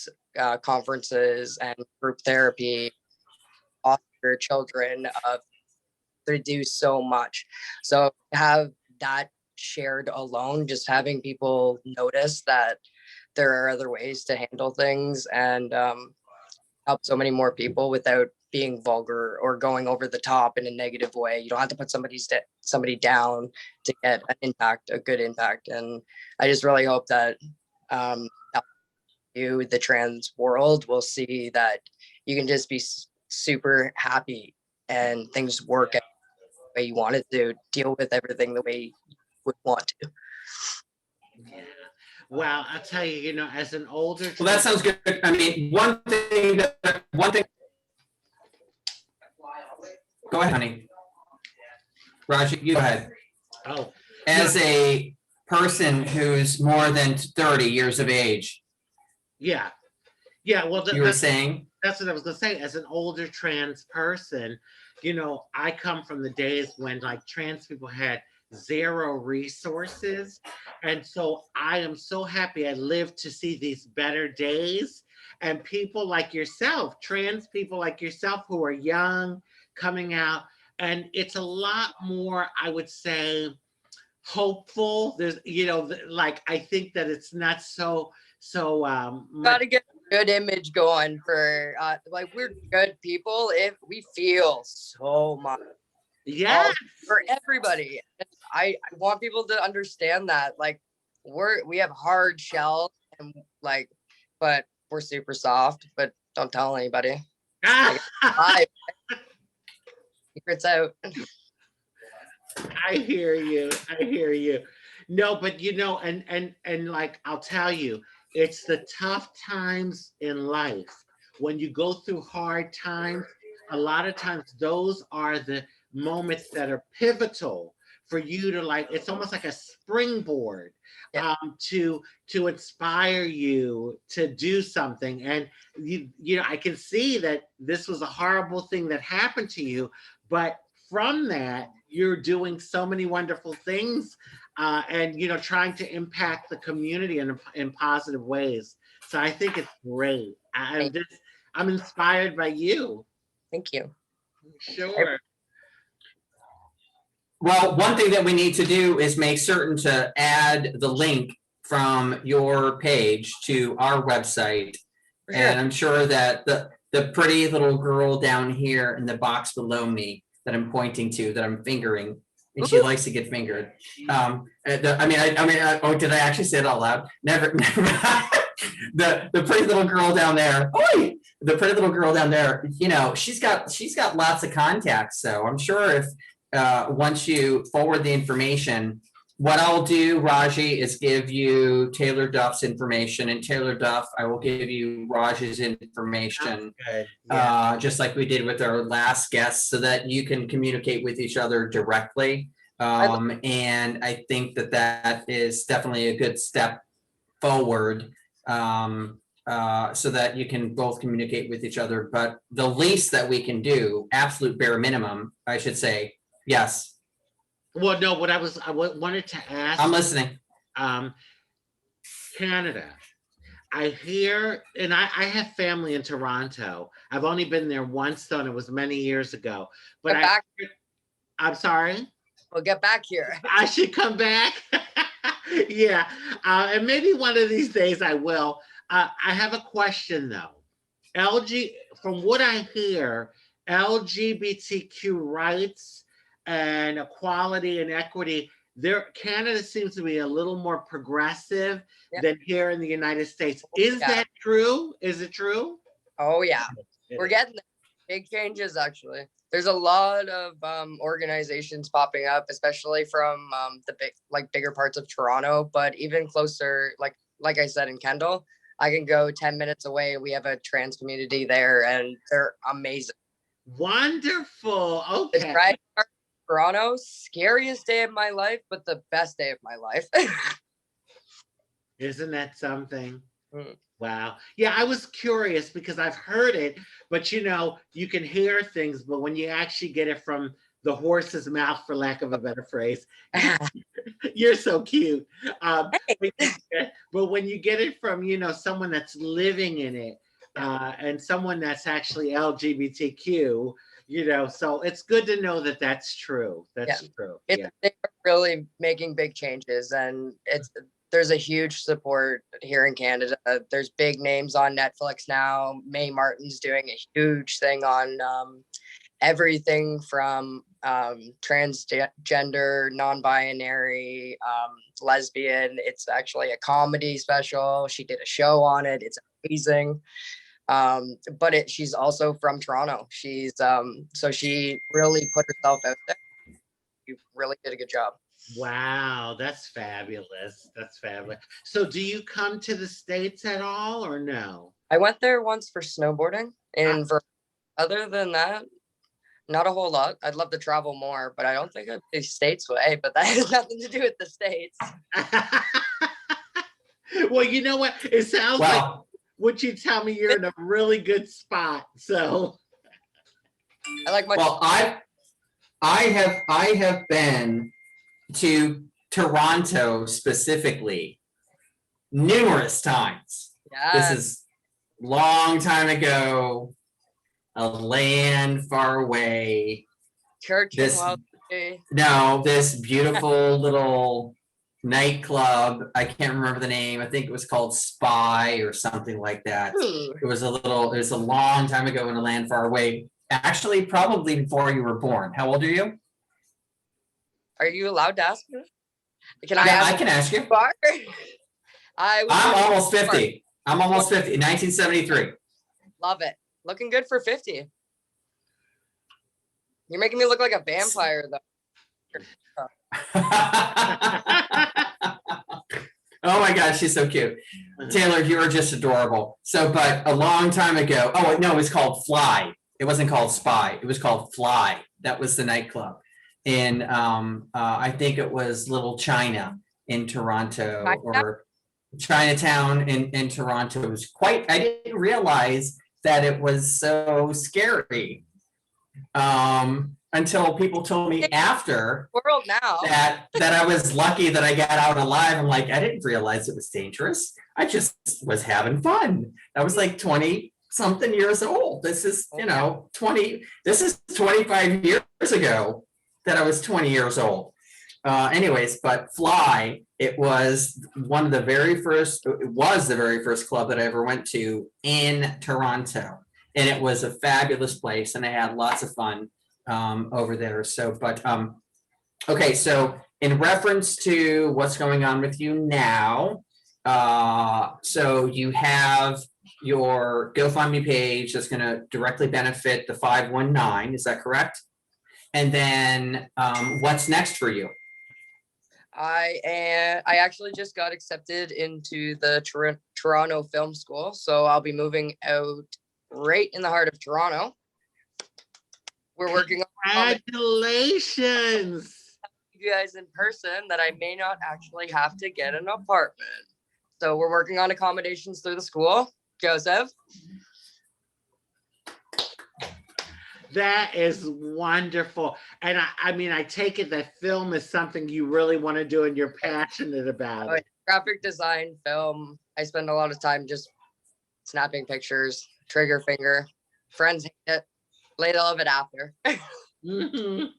conferences and group therapy, offer children of to do so much. So have that shared alone, just having people notice that there are other ways to handle things and help so many more people without being vulgar or going over the top in a negative way. You don't have to put somebody down to get an impact, a good impact. And I just really hope that you, the trans world, will see that you can just be super happy and things work out the way you want it to, deal with everything the way you would want to. Yeah. Well, I'll tell you, as an older. Well, that sounds good. I mean, one thing. Go ahead, honey. Raj, you go ahead. Oh. As a person who's more than 30 years of age. Yeah. Well, you were saying? That's what I was going to say. As an older trans person, I come from the days when trans people had zero resources. And so I am so happy I lived to see these better days. And people like yourself, trans people like yourself who are young, coming out. And it's a lot more, I would say, hopeful. There's, I think that it's not so gotta get a good image going for we're good people if we feel so much. Yeah, for everybody. I want people to understand that we have hard shells and but we're super soft, but don't tell anybody. Secrets out. I hear you. No, but and I'll tell you, it's the tough times in life. When you go through hard times, a lot of times those are the moments that are pivotal for you to like, it's almost like a springboard Yeah. to inspire you to do something. And you know, I can see that this was a horrible thing that happened to you, but from that, you're doing so many wonderful things, and you know, trying to impact the community in positive ways. So I think it's great. I'm inspired by you. Thank you. Sure. Well, one thing that we need to do is make certain to add the link from your page to our website. For sure. And I'm sure that the pretty little girl down here in the box below me that I'm pointing to, that I'm fingering, and she likes to get fingered. Oh, did I actually say it out loud? Never. The pretty little girl down there. Oi! The pretty little girl down there. You know, she's got lots of contacts. So I'm sure if once you forward the information, what I'll do, Raji, is give you Taylor Duff's information, and Taylor Duff, I will give you Raj's information, just like we did with our last guest, so that you can communicate with each other directly. And I think that is definitely a good step forward, so that you can both communicate with each other. But the least that we can do, absolute bare minimum, I should say, yes. Well, no, what I wanted to ask. I'm listening. Canada. I hear, and I have family in Toronto. I've only been there once, though, and it was many years ago. But I'm sorry. We'll get back here. I should come back. Yeah, and maybe one of these days I will. I have a question though. From what I hear, LGBTQ rights and equality and equity, Canada seems to be a little more progressive than here in the United States. Is that true? Is it true? Oh yeah, we're getting big changes actually. There's a lot of organizations popping up, especially from the bigger parts of Toronto, but even closer, like I said, in Kendall, I can go 10 minutes away. We have a trans community there, and they're amazing. Wonderful. Okay. Right. Toronto, scariest day of my life, but the best day of my life. Isn't that something? Wow. Yeah, I was curious because I've heard it, but you know, you can hear things, but when you actually get it from the horse's mouth, for lack of a better phrase, you're so cute. But when you get it from, you know, someone that's living in it, and someone that's actually LGBTQ, you know, so it's good to know that that's true. That's true. They're really making big changes, and there's a huge support here in Canada. There's big names on Netflix now. Mae Martin's doing a huge thing on everything from transgender, non-binary, lesbian. It's actually a comedy special. She did a show on it. It's amazing. But she's also from Toronto. She's so she really put herself out there. You really did a good job. Wow, that's fabulous. That's fabulous. So do you come to the States at all or no? I went there once for snowboarding, and other than that, not a whole lot. I'd love to travel more, but I don't think I'd be States way, but that has nothing to do with the States. Well, you know what? It sounds like what you tell me, you're in a really good spot. So I like my I have been to Toronto specifically numerous times. This is long time ago, a land far away. This beautiful little nightclub. I can't remember the name. I think it was called Spy or something like that. It was a long time ago in a land far away. Actually, probably before you were born. How old are you? Are you allowed to ask me? I can ask you. I'm almost 50. I'm almost 50. 1973. Love it. Looking good for 50. You're making me look like a vampire, though. Oh my gosh, she's so cute. Taylor, you are just adorable. So, but a long time ago, no, it was called Fly. It wasn't called Spy. It was called Fly. That was the nightclub. in I think it was Little China in Toronto, or Chinatown in Toronto. It was quite, I didn't realize that it was so scary until people told me after World now. that I was lucky that I got out alive. I'm like, I didn't realize it was dangerous. I just was having fun. I was like 20 something years old. This is, you know, 25 years ago that I was 20 years old. Anyways, but Fly, it was the very first club that I ever went to in Toronto. And it was a fabulous place, and I had lots of fun over there. So, but okay, so in reference to what's going on with you now, so you have your GoFundMe page that's going to directly benefit the 519, is that correct? And then what's next for you? I actually just got accepted into the Toronto Film School, so I'll be moving out right in the heart of Toronto. We're working on Congratulations. you guys in person that I may not actually have to get an apartment. So we're working on accommodations through the school. Joseph? That is wonderful. And I mean, I take it that film is something you really want to do and you're passionate about it. Graphic design, film. I spend a lot of time just snapping pictures, trigger finger. Friends hate it. They love it after. Mhm.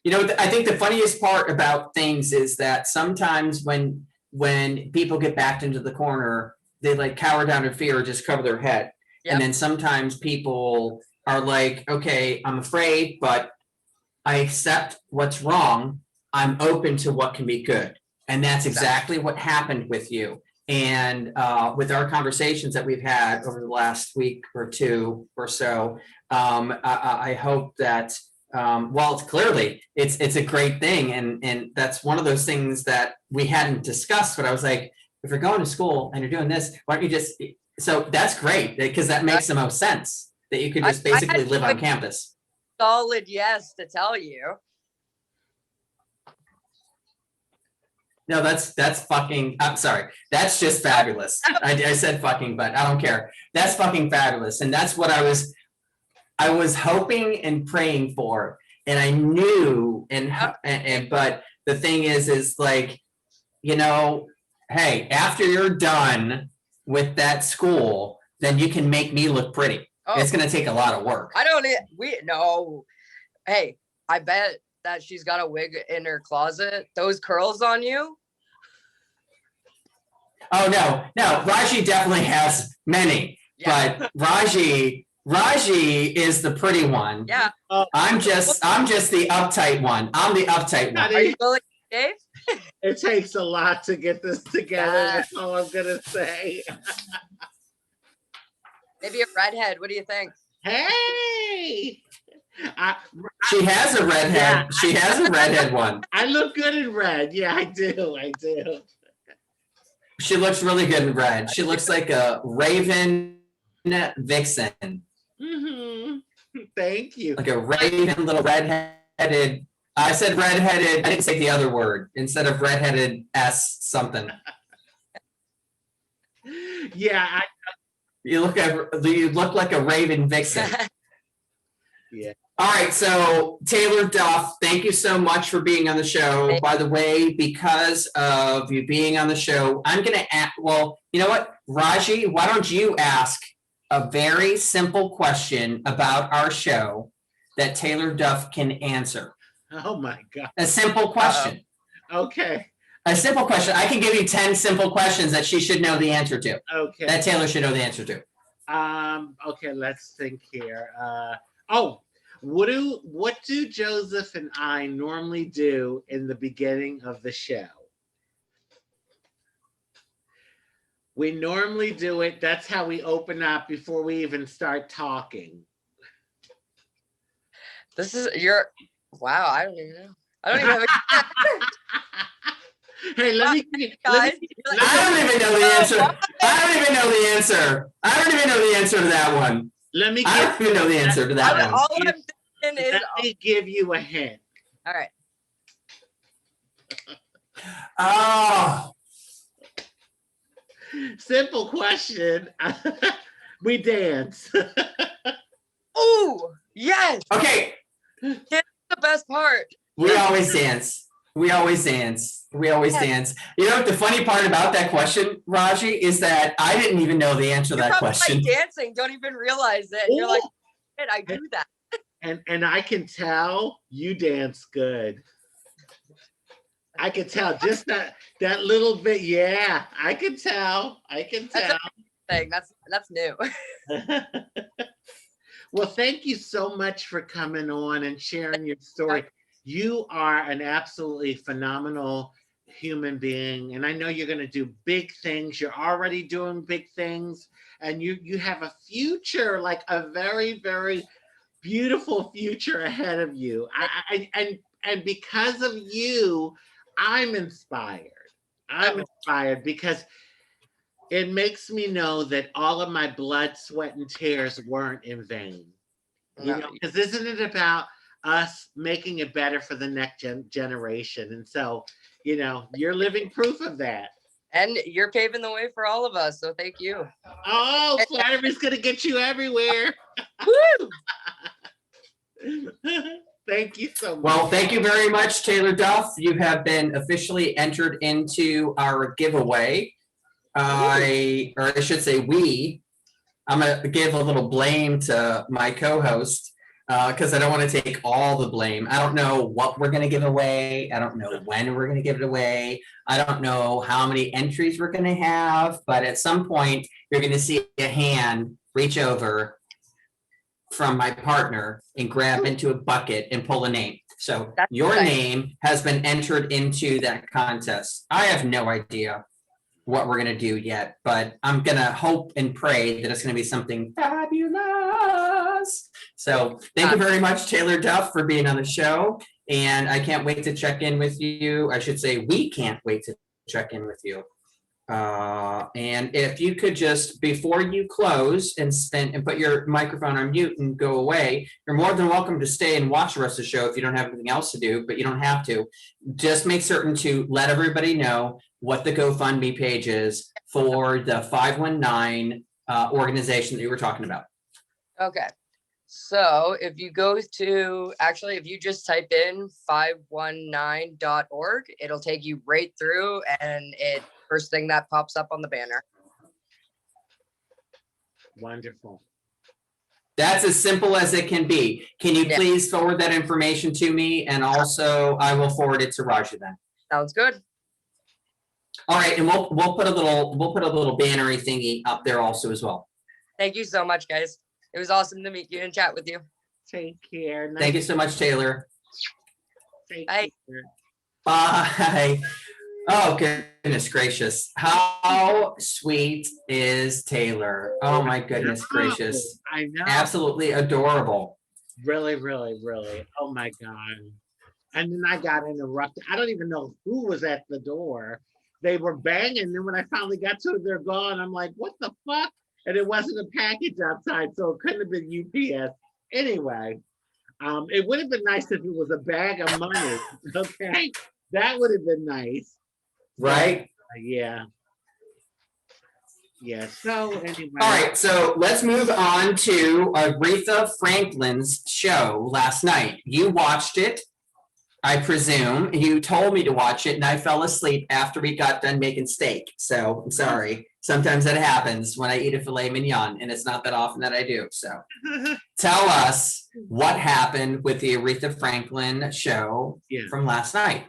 You know, I think the funniest part about things is that sometimes when people get backed into the corner, they like cower down in fear or just cover their head. Yep. And then sometimes people are like, okay, I'm afraid, but I accept what's wrong. I'm open to what can be good. And that's exactly what happened with you. And with our conversations that we've had over the last week or two or so, I hope that, well, clearly it's a great thing. And that's one of those things that we hadn't discussed, but I was like, if you're going to school and you're doing this, why don't you just, so that's great, because that makes the most sense, that you could just basically live on campus. Solid yes to tell you. No, that's fucking, I'm sorry. That's just fabulous. I said fucking, but I don't care. That's fucking fabulous. And that's what I was hoping and praying for. And I knew, but the thing is like, you know, hey, after you're done with that school, then you can make me look pretty. Oh, it's going to take a lot of work. No. Hey, I bet that she's got a wig in her closet. Those curls on you? Oh, no, Raji definitely has many, but Raji is the pretty one. Yeah. I'm just the uptight one. I'm the uptight one. Are you willing to shave? It takes a lot to get this together. That's all I'm gonna say. Maybe a redhead. What do you think? Hey, She has a redhead. Yeah. She has a redhead one. I look good in red. Yeah, I do. She looks really good in red. She looks like a raven vixen. Mm-hmm. Thank you. Like a raven little redheaded. I said redheaded. I didn't say the other word. Instead of redheaded S something. Yeah. You look like a raven vixen. Yeah. All right, so Taylor Duff, thank you so much for being on the show. By the way, because of you being on the show, I'm going to ask, well, you know what, Raji, why don't you ask a very simple question about our show that Taylor Duff can answer? Oh my God. A simple question. Okay. A simple question. I can give you 10 simple questions that she should know the answer to. Okay. That Taylor should know the answer to. Okay, let's think here. What do Joseph and I normally do in the beginning of the show? We normally do it. That's how we open up before we even start talking. Wow, I don't even know. I don't even have a Hey, let me guys. I don't even know the answer. I don't even know the answer. I don't even know the answer to that one. let me I give don't even know the answer to that one. All I'm is Let me give you a hint. all right. Oh, Simple question. We dance. Oh, yes. okay. That's the best part. We always dance. We always dance. We always Yes. dance. You know what the funny part about that question, Raji, is that I didn't even know the answer to You're that probably question. like dancing, don't even realize it. And you're like, Ooh. "Shit, I do that." And I can tell you dance good. I can tell just that little bit. Yeah, I can tell. I can That's tell. Thing. That's new. Well, thank you so much for coming on and sharing your story. You are an absolutely phenomenal human being, and I know you're going to do big things. You're already doing big things, and you have a future, like a very, very beautiful future ahead of you. And because of you, I'm inspired. I'm inspired because it makes me know that all of my blood, sweat, and tears weren't in vain. You know, because isn't it about us making it better for the next generation? And so, you know, you're living proof of that. And you're paving the way for all of us. So thank you. Oh, flattery's gonna get you everywhere. Woo! Thank you so much. Well, thank you very much, Taylor Duff. You have been officially entered into our giveaway. Or I should say we. I'm going to give a little blame to my co-host because I don't want to take all the blame. I don't know what we're going to give away. I don't know when we're going to give it away. I don't know how many entries we're going to have. But at some point, you're going to see a hand reach over from my partner and grab into a bucket and pull a name. So your name has been entered into that contest. I have no idea what we're going to do yet, but I'm going to hope and pray that it's going to be something fabulous. So thank you very much, Taylor Duff, for being on the show. And I can't wait to check in with you. I should say we can't wait to check in with you. And if you could just, before you close and put your microphone on mute and go away, you're more than welcome to stay and watch the rest of the show if you don't have anything else to do, but you don't have to. Just make certain to let everybody know what the GoFundMe page is for the 519 organization that you were talking about. Okay. So if you go to, actually, if you just type in 519.org, it'll take you right through, and it first thing that pops up on the banner. Wonderful. That's as simple as it can be. Can you please forward that information to me? And also I will forward it to Raja then. Sounds good. All right, and we'll put a little bannery thingy up there also as well. Thank you so much, guys. It was awesome to meet you and chat with you. Take care. Thank you so much, Taylor. Take Bye. care. Bye. Oh, goodness gracious. How sweet is Taylor? Oh, my goodness gracious. I know. Absolutely adorable. Really, really, really. Oh, my God. And then I got interrupted. I don't even know who was at the door. They were banging. And then when I finally got to it, they're gone. I'm like, what the fuck? And it wasn't a package outside, so it couldn't have been UPS. Anyway, it would have been nice if it was a bag of money. Okay, that would have been nice. Right? Yeah. Yeah. So anyway. All right, so let's move on to Aretha Franklin's show last night. You watched it, I presume. You told me to watch it, and I fell asleep after we got done making steak. So I'm sorry. Sometimes that happens when I eat a filet mignon, and it's not that often that I do. So tell us what happened with the Aretha Franklin show from last night.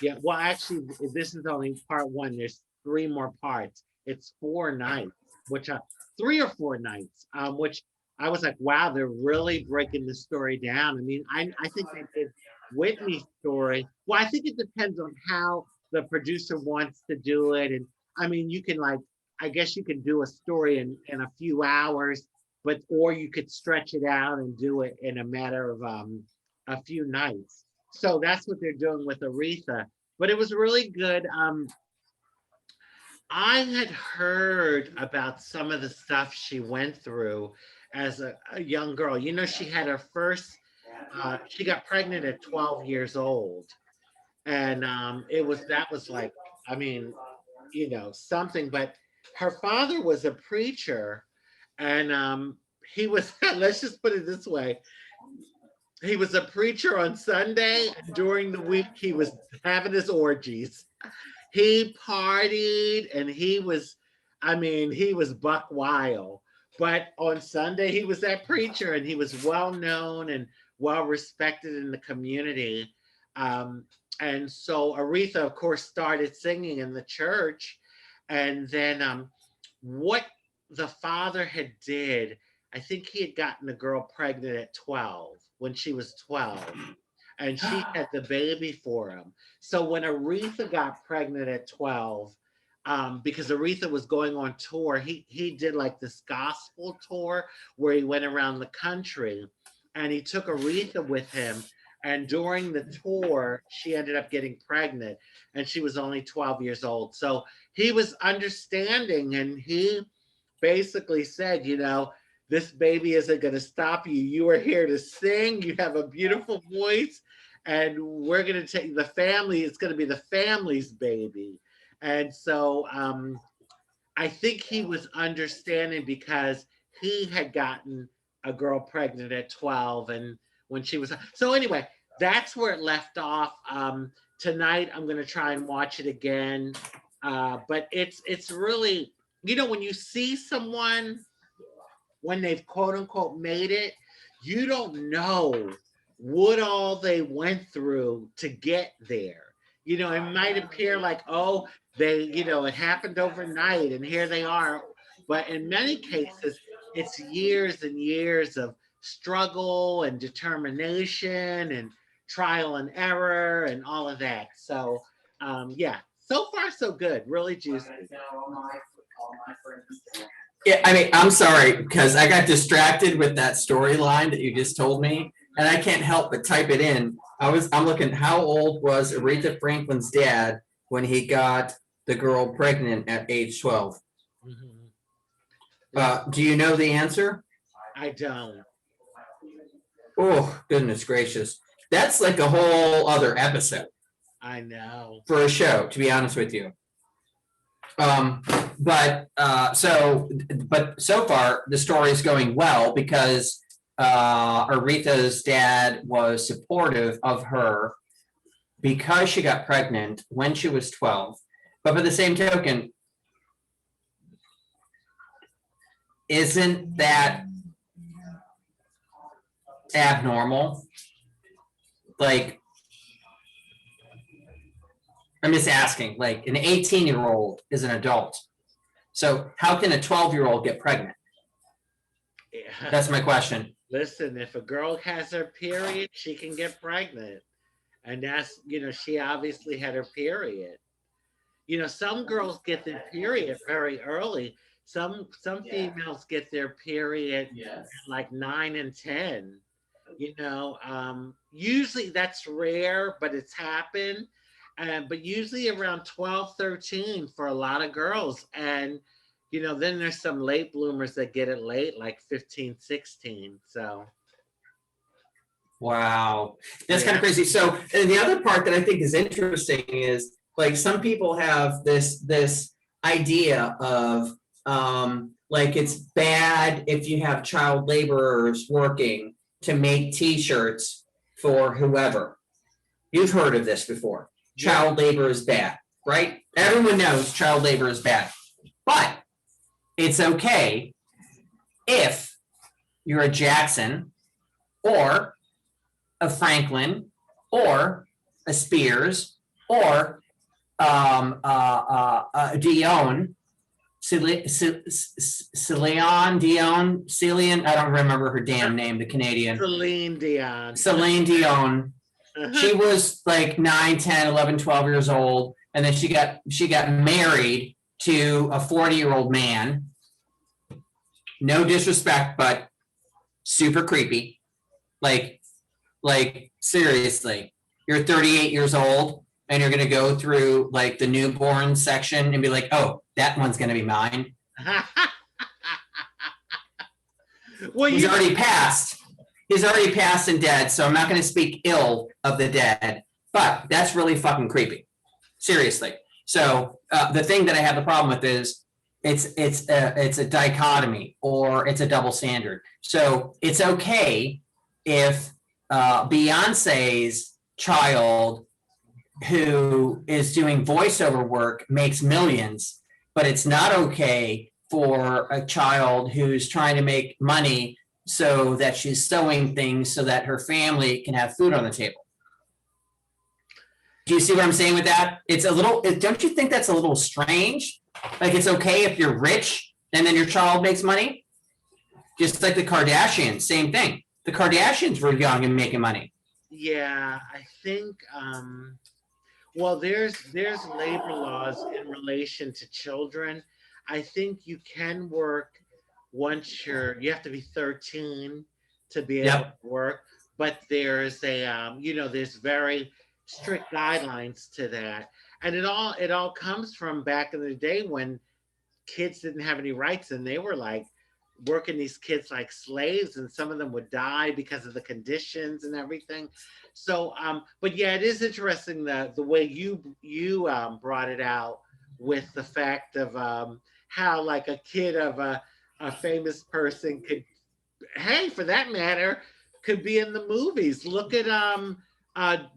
Yeah, well, actually, this is only part one. There's 3 more parts. It's 4 nights, which 3 or 4 nights, which I was like, wow, they're really breaking the story down. I mean, I think they did Whitney's story. Well, I think it depends on how the producer wants to do it. And I mean, you can I guess you can do a story in a few hours, or you could stretch it out and do it in a matter of a few nights. So that's what they're doing with Aretha. But it was really good. I had heard about some of the stuff she went through as a young girl. You know, she had her first she got pregnant at 12 years old, and that was like, I mean, something. But her father was a preacher, and he was. Let's just put it this way: he was a preacher on Sunday, and during the week he was having his orgies. He partied, and he was buck wild. But on Sunday he was that preacher, and he was well known and well respected in the community. And so Aretha, of course, started singing in the church, and then what the father had did, I think he had gotten the girl pregnant at 12, when she was 12, and she had the baby for him. So when Aretha got pregnant at 12, because Aretha was going on tour, he did like this gospel tour where he went around the country, and he took Aretha with him. And during the tour, she ended up getting pregnant, and she was only 12 years old. So he was understanding, and he basically said, this baby isn't going to stop you. You are here to sing. You have a beautiful voice, and we're going to take the family. It's going to be the family's baby. And so I think he was understanding, because he had gotten a girl pregnant at 12, and when she was, so anyway, that's where it left off. Tonight I'm going to try and watch it again. But it's really, when you see someone, when they've quote unquote made it, you don't know what all they went through to get there. It might appear like, oh, it happened overnight and here they are. But in many cases, it's years and years of struggle and determination and trial and error and all of that. So yeah, so far so good. Really juicy. Yeah, I mean, I'm sorry, because I got distracted with that storyline that you just told me, and I can't help but type it in. I'm looking, how old was Aretha Franklin's dad when he got the girl pregnant at age 12? Mm-hmm. Do you know the answer? I don't. Oh, goodness gracious. That's like a whole other episode. I know. For a show, to be honest with you. But so far the story is going well, because Aretha's dad was supportive of her because she got pregnant when she was 12. But by the same token, isn't that abnormal? Like, I'm just asking, like, an 18-year-old is an adult. So how can a 12-year-old get pregnant? Yeah. That's my question. Listen, if a girl has her period, she can get pregnant. And that's, she obviously had her period. Some girls get their period very early. Some females get their period at like 9 and 10. Usually that's rare, but it's happened. But usually around 12, 13 for a lot of girls. And, then there's some late bloomers that get it late, like 15, 16. So. Wow. That's kind of crazy. So, and the other part that I think is interesting is, like, some people have this idea of, like, it's bad if you have child laborers working to make T-shirts for whoever. You've heard of this before. Child labor is bad, right? Everyone knows child labor is bad. But it's okay if you're a Jackson or a Franklin or a Spears or Dion, Celine, I don't remember her damn name, the Canadian. Celine Dion. Celine Dion. She was like 9, 10, 11, 12 years old. And then she got married to a 40-year-old man. No disrespect, but super creepy. Like seriously, you're 38 years old and you're going to go through like the newborn section and be like, oh, that one's going to be mine. Well, he's already passed. He's already passed and dead, so I'm not going to speak ill of the dead, but that's really fucking creepy. Seriously. So the thing that I have the problem with is it's a dichotomy, or it's a double standard. So it's okay if Beyonce's child who is doing voiceover work makes millions, but it's not okay for a child who's trying to make money so that she's sewing things so that her family can have food on the table. Do you see what I'm saying with that? It's a little, don't you think that's a little strange? Like, it's okay if you're rich and then your child makes money? Just like the Kardashians, same thing. The Kardashians were young and making money. Yeah, I think, well, there's labor laws in relation to children. I think you can work once you have to be 13 to be able to work, but there's a, there's very strict guidelines to that. And it all comes from back in the day when kids didn't have any rights, and they were like working these kids like slaves, and some of them would die because of the conditions and everything. So, but yeah, it is interesting the way you brought it out with the fact of how like a kid of a famous person could, hey, for that matter, could be in the movies. Look at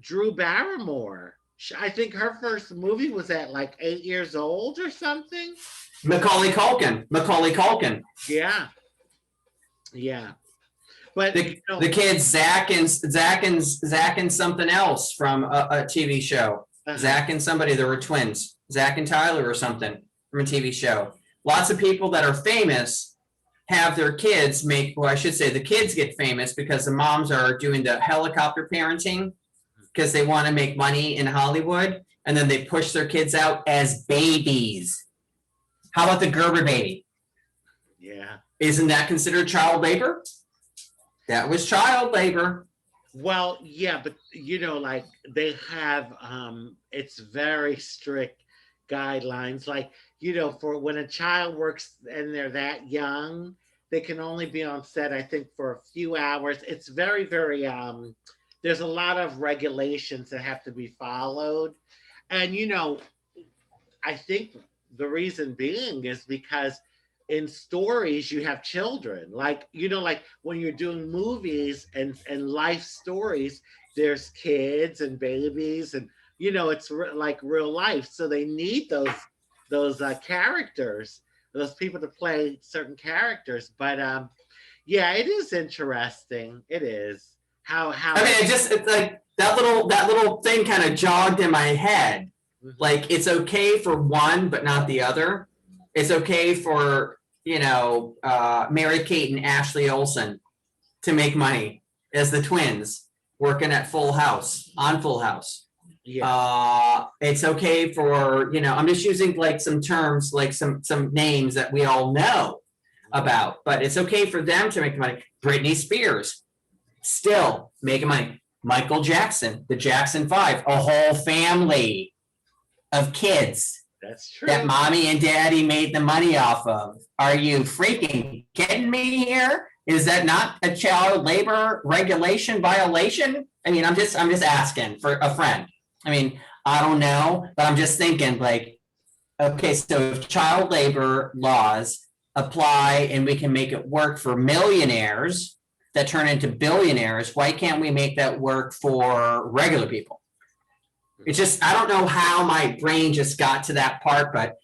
Drew Barrymore. I think her first movie was at like 8 years old or something. Macaulay Culkin. Yeah. But the kids Zach and something else from a TV show. Zach and somebody, there were twins, Zach and Tyler or something from a TV show. Lots of people that are famous have their kids I should say the kids get famous because the moms are doing the helicopter parenting because they want to make money in Hollywood, and then they push their kids out as babies. How about the Gerber baby? Yeah. Isn't that considered child labor? That was child labor. Well, yeah, but like they have, it's very strict guidelines. Like, for when a child works and they're that young, they can only be on set, I think, for a few hours. It's very, very, there's a lot of regulations that have to be followed. And, I think the reason being is because in stories you have children, like like when you're doing movies and life stories, there's kids and babies, and it's like real life, so they need those characters, those people to play certain characters. But yeah, it is interesting. It is how I mean, it's like that little thing kind of jogged in my head. Like, it's okay for one, but not the other. It's okay for, Mary-Kate and Ashley Olsen to make money as the twins working at Full House. Yeah. It's okay for, I'm just using like some terms, like some names that we all know about, but it's okay for them to make money. Britney Spears, still making money. Michael Jackson, the Jackson 5, a whole family of kids. That's true. That mommy and daddy made the money off of. Are you freaking kidding me here? Is that not a child labor regulation violation? I mean, I'm just asking for a friend. I mean, I don't know, but I'm just thinking like, okay, so if child labor laws apply and we can make it work for millionaires that turn into billionaires, why can't we make that work for regular people? It's just, I don't know how my brain just got to that part, but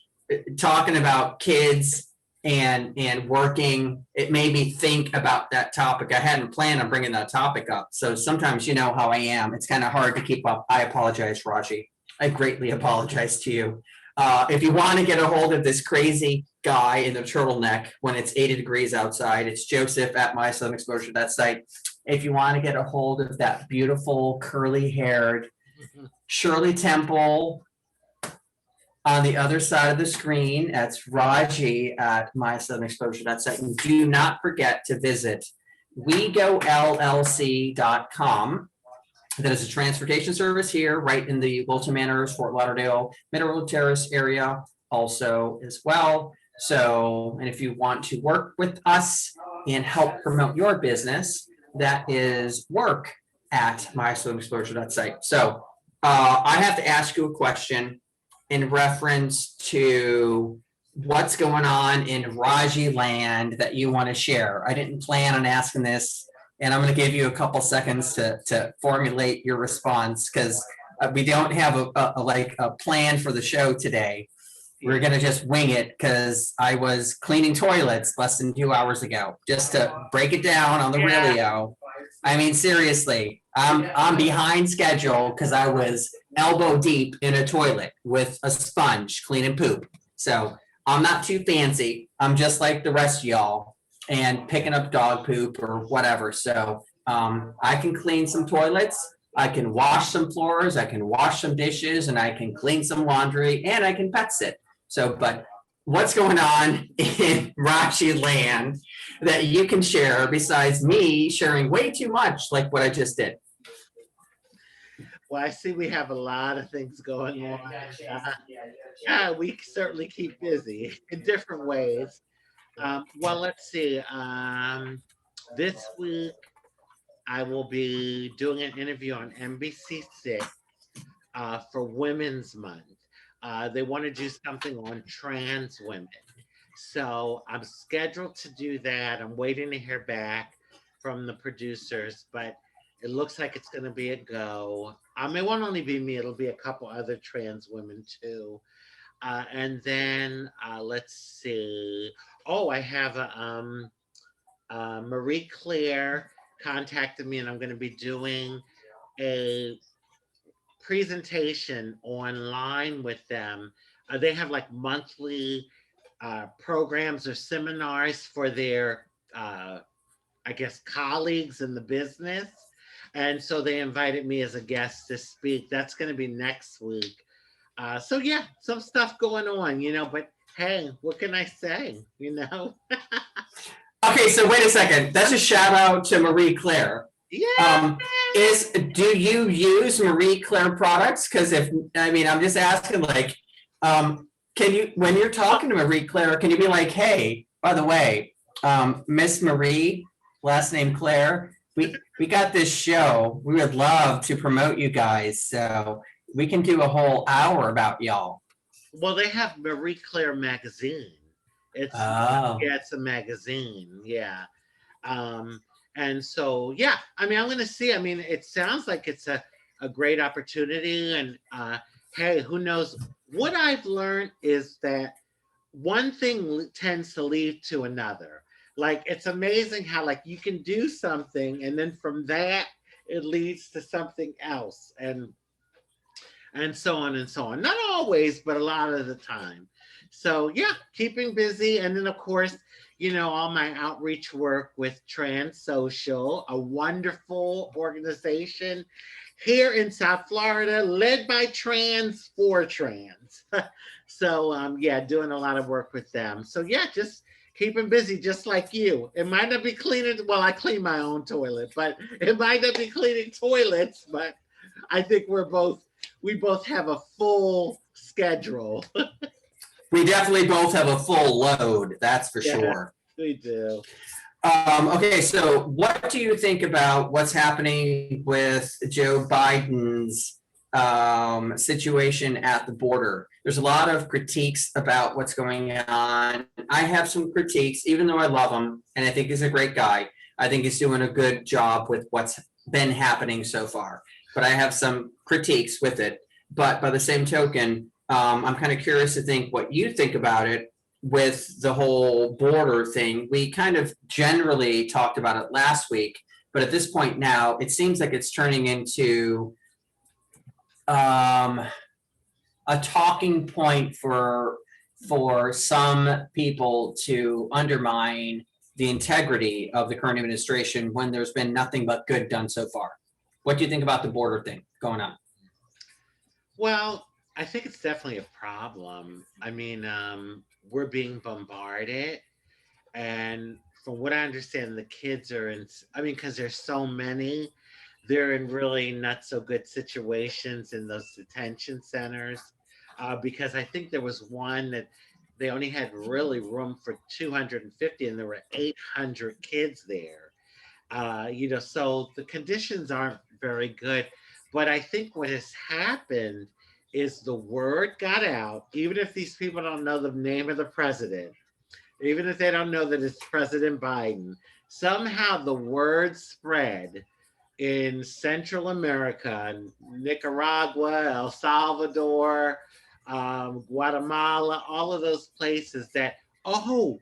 talking about kids and working, it made me think about that topic. I hadn't planned on bringing that topic up. So sometimes you know how I am. It's kind of hard to keep up. I apologize, Raji. I greatly apologize to you. If you want to get a hold of this crazy guy in the turtleneck when it's 80 degrees outside, it's Joseph at My Southern Exposure, that site. If you want to get a hold of that beautiful curly-haired Shirley Temple on the other side of the screen, that's Raji at My Southern Exposure, that site. And do not forget to visit WeGoLLC.com. That is a transportation service here, right in the Wilton Manors, Fort Lauderdale, Mineral Terrace area also as well. So, and if you want to work with us and help promote your business, that is work at myswimexposure.site. So I have to ask you a question in reference to what's going on in Raji land that you want to share. I didn't plan on asking this, and I'm going to give you a couple seconds to formulate your response, because we don't have a plan for the show today. We're going to just wing it because I was cleaning toilets less than 2 hours ago, just to break it down on the Realio. I mean, seriously, I'm behind schedule because I was elbow deep in a toilet with a sponge cleaning poop. So I'm not too fancy. I'm just like the rest of y'all and picking up dog poop or whatever. So I can clean some toilets. I can wash some floors. I can wash some dishes, and I can clean some laundry, and I can pet sit. So, but what's going on in Raji land that you can share besides me sharing way too much like what I just did? Well, I see we have a lot of things going on. Yeah, we certainly keep busy in different ways. Well, let's see. This week, I will be doing an interview on NBC6 for Women's Month. They want to do something on trans women. So I'm scheduled to do that. I'm waiting to hear back from the producers, but it looks like it's going to be a go. It won't only be me, it'll be a couple other trans women too. And then let's see. Oh, I have Marie Claire contacted me, and I'm going to be doing a presentation online with them. They have like monthly programs or seminars for their, I guess, colleagues in the business. And so they invited me as a guest to speak. That's going to be next week. So yeah, some stuff going on, but hey, what can I say, Okay, so wait a second. That's a shout out to Marie Claire. Yeah. Do you use Marie Claire products? Because I'm just asking, like, can you, when you're talking to Marie Claire, can you be like, hey, by the way, Miss Marie, last name Claire, we got this show. We would love to promote you guys. So we can do a whole hour about y'all. Well, they have Marie Claire magazine. It's a magazine. Yeah. And so, yeah, I'm going to see. It sounds like it's a great opportunity. And hey, who knows? What I've learned is that one thing tends to lead to another. Like, it's amazing how, like, you can do something, and then from that, it leads to something else. And so on and so on. Not always, but a lot of the time. So yeah, keeping busy. And then of course, all my outreach work with Trans Social, a wonderful organization here in South Florida, led by trans for trans. So yeah, doing a lot of work with them. So yeah, just keeping busy, just like you. It might not be cleaning, well, I clean my own toilet, but it might not be cleaning toilets, but I think we both have a full schedule. We definitely both have a full load, that's for sure. We do. Okay, so what do you think about what's happening with Joe Biden's situation at the border? There's a lot of critiques about what's going on. I have some critiques, even though I love him, and I think he's a great guy. I think he's doing a good job with what's been happening so far. But I have some critiques with it. But by the same token, I'm kind of curious to think what you think about it with the whole border thing. We kind of generally talked about it last week, but at this point now, it seems like it's turning into a talking point for some people to undermine the integrity of the current administration when there's been nothing but good done so far. What do you think about the border thing going on? Well, I think it's definitely a problem. We're being bombarded. And from what I understand, the kids are because there's so many, they're in really not so good situations in those detention centers. Because I think there was one that they only had really room for 250 and there were 800 kids there. So the conditions aren't very good. But I think what has happened is the word got out, even if these people don't know the name of the president, even if they don't know that it's President Biden, somehow the word spread in Central America, Nicaragua, El Salvador, Guatemala, all of those places that, oh,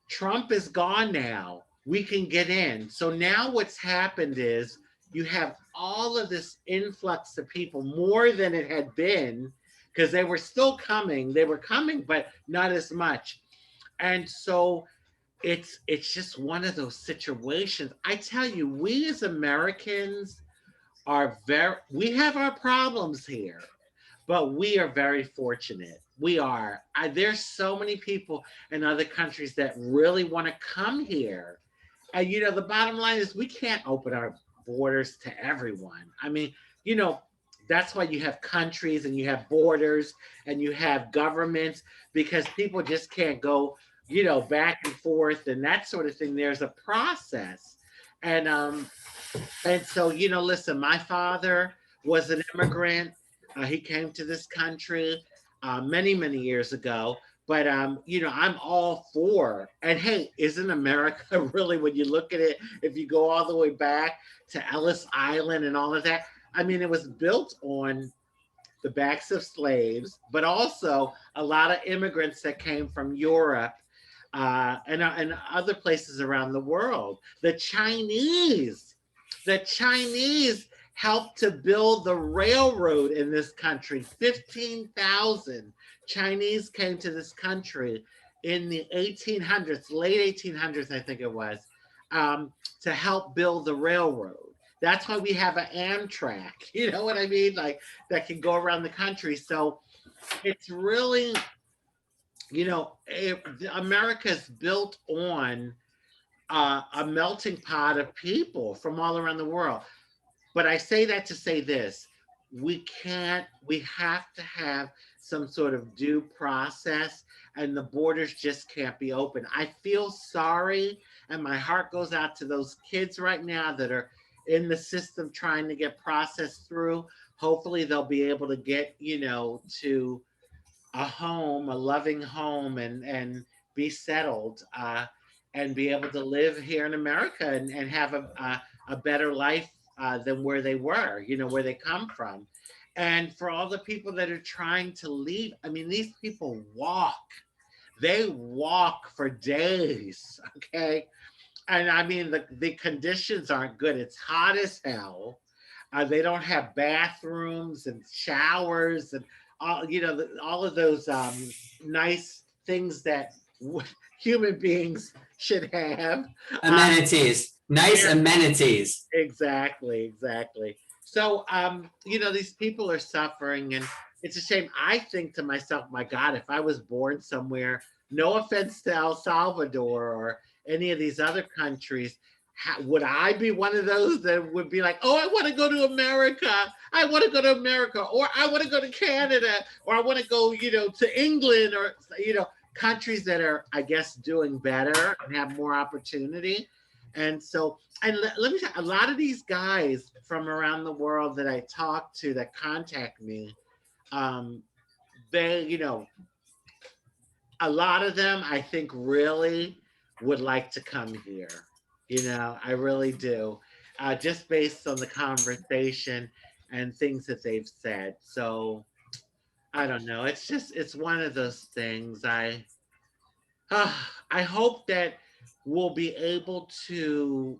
Trump is gone now. We can get in. So now what's happened is you have all of this influx of people, more than it had been, because they were still coming. They were coming, but not as much. And so it's just one of those situations. I tell you, we as Americans we have our problems here, but we are very fortunate. We are. There's so many people in other countries that really want to come here. And the bottom line is we can't open our borders to everyone. I mean, that's why you have countries and you have borders and you have governments, because people just can't go, back and forth and that sort of thing. There's a process. And so, listen, my father was an immigrant. He came to this country many, many years ago. But, I'm all for, and hey, isn't America really, when you look at it, if you go all the way back to Ellis Island and all of that, I mean, it was built on the backs of slaves, but also a lot of immigrants that came from Europe and other places around the world. The Chinese helped to build the railroad in this country. 15,000 Chinese came to this country in the 1800s, late 1800s, I think it was, to help build the railroad. That's why we have an Amtrak, you know what I mean? Like, that can go around the country. So it's really, America's built on a melting pot of people from all around the world. But I say that to say this: we have to have some sort of due process, and the borders just can't be open. I feel sorry, and my heart goes out to those kids right now that are in the system trying to get processed through. Hopefully they'll be able to get, to a home, a loving home, and be settled, and be able to live here in America and have a better life than where they were, where they come from. And for all the people that are trying to leave, I mean, these people they walk for days, okay? And I mean, the conditions aren't good. It's hot as hell. They don't have bathrooms and showers and all of those nice things that human beings should have. Amenities, nice amenities. Exactly. So, these people are suffering, and it's a shame. I think to myself, my God, if I was born somewhere, no offense to El Salvador or any of these other countries, would I be one of those that would be like, oh, I want to go to America. I want to go to America, or I want to go to Canada, or I want to go, to England, or, countries that are, I guess, doing better and have more opportunity. And so, and let me tell you, a lot of these guys from around the world that I talk to that contact me, they, a lot of them, I think, really would like to come here. I really do, just based on the conversation and things that they've said. So I don't know. It's one of those things. I hope that we'll be able to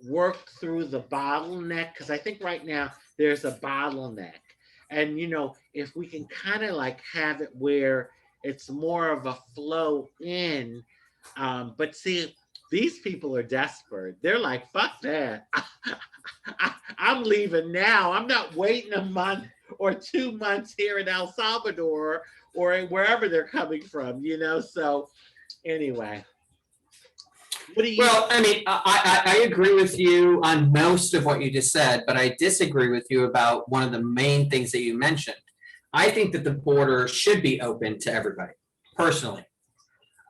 work through the bottleneck, because I think right now there's a bottleneck. And, if we can kind of like have it where it's more of a flow in, but see, these people are desperate. They're like, fuck that. I'm leaving now. I'm not waiting a month or 2 months here in El Salvador or wherever they're coming from, So anyway. What do you? Well, I mean, I agree with you on most of what you just said, but I disagree with you about one of the main things that you mentioned. I think that the border should be open to everybody, personally.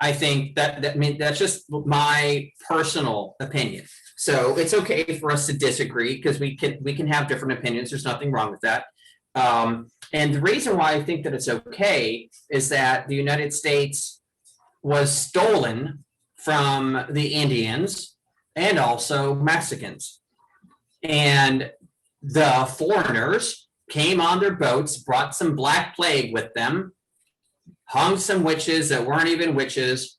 I think that's just my personal opinion. So it's okay for us to disagree because we can have different opinions. There's nothing wrong with that. And the reason why I think that it's okay is that the United States was stolen from the Indians and also Mexicans. And the foreigners came on their boats, brought some Black Plague with them, hung some witches that weren't even witches.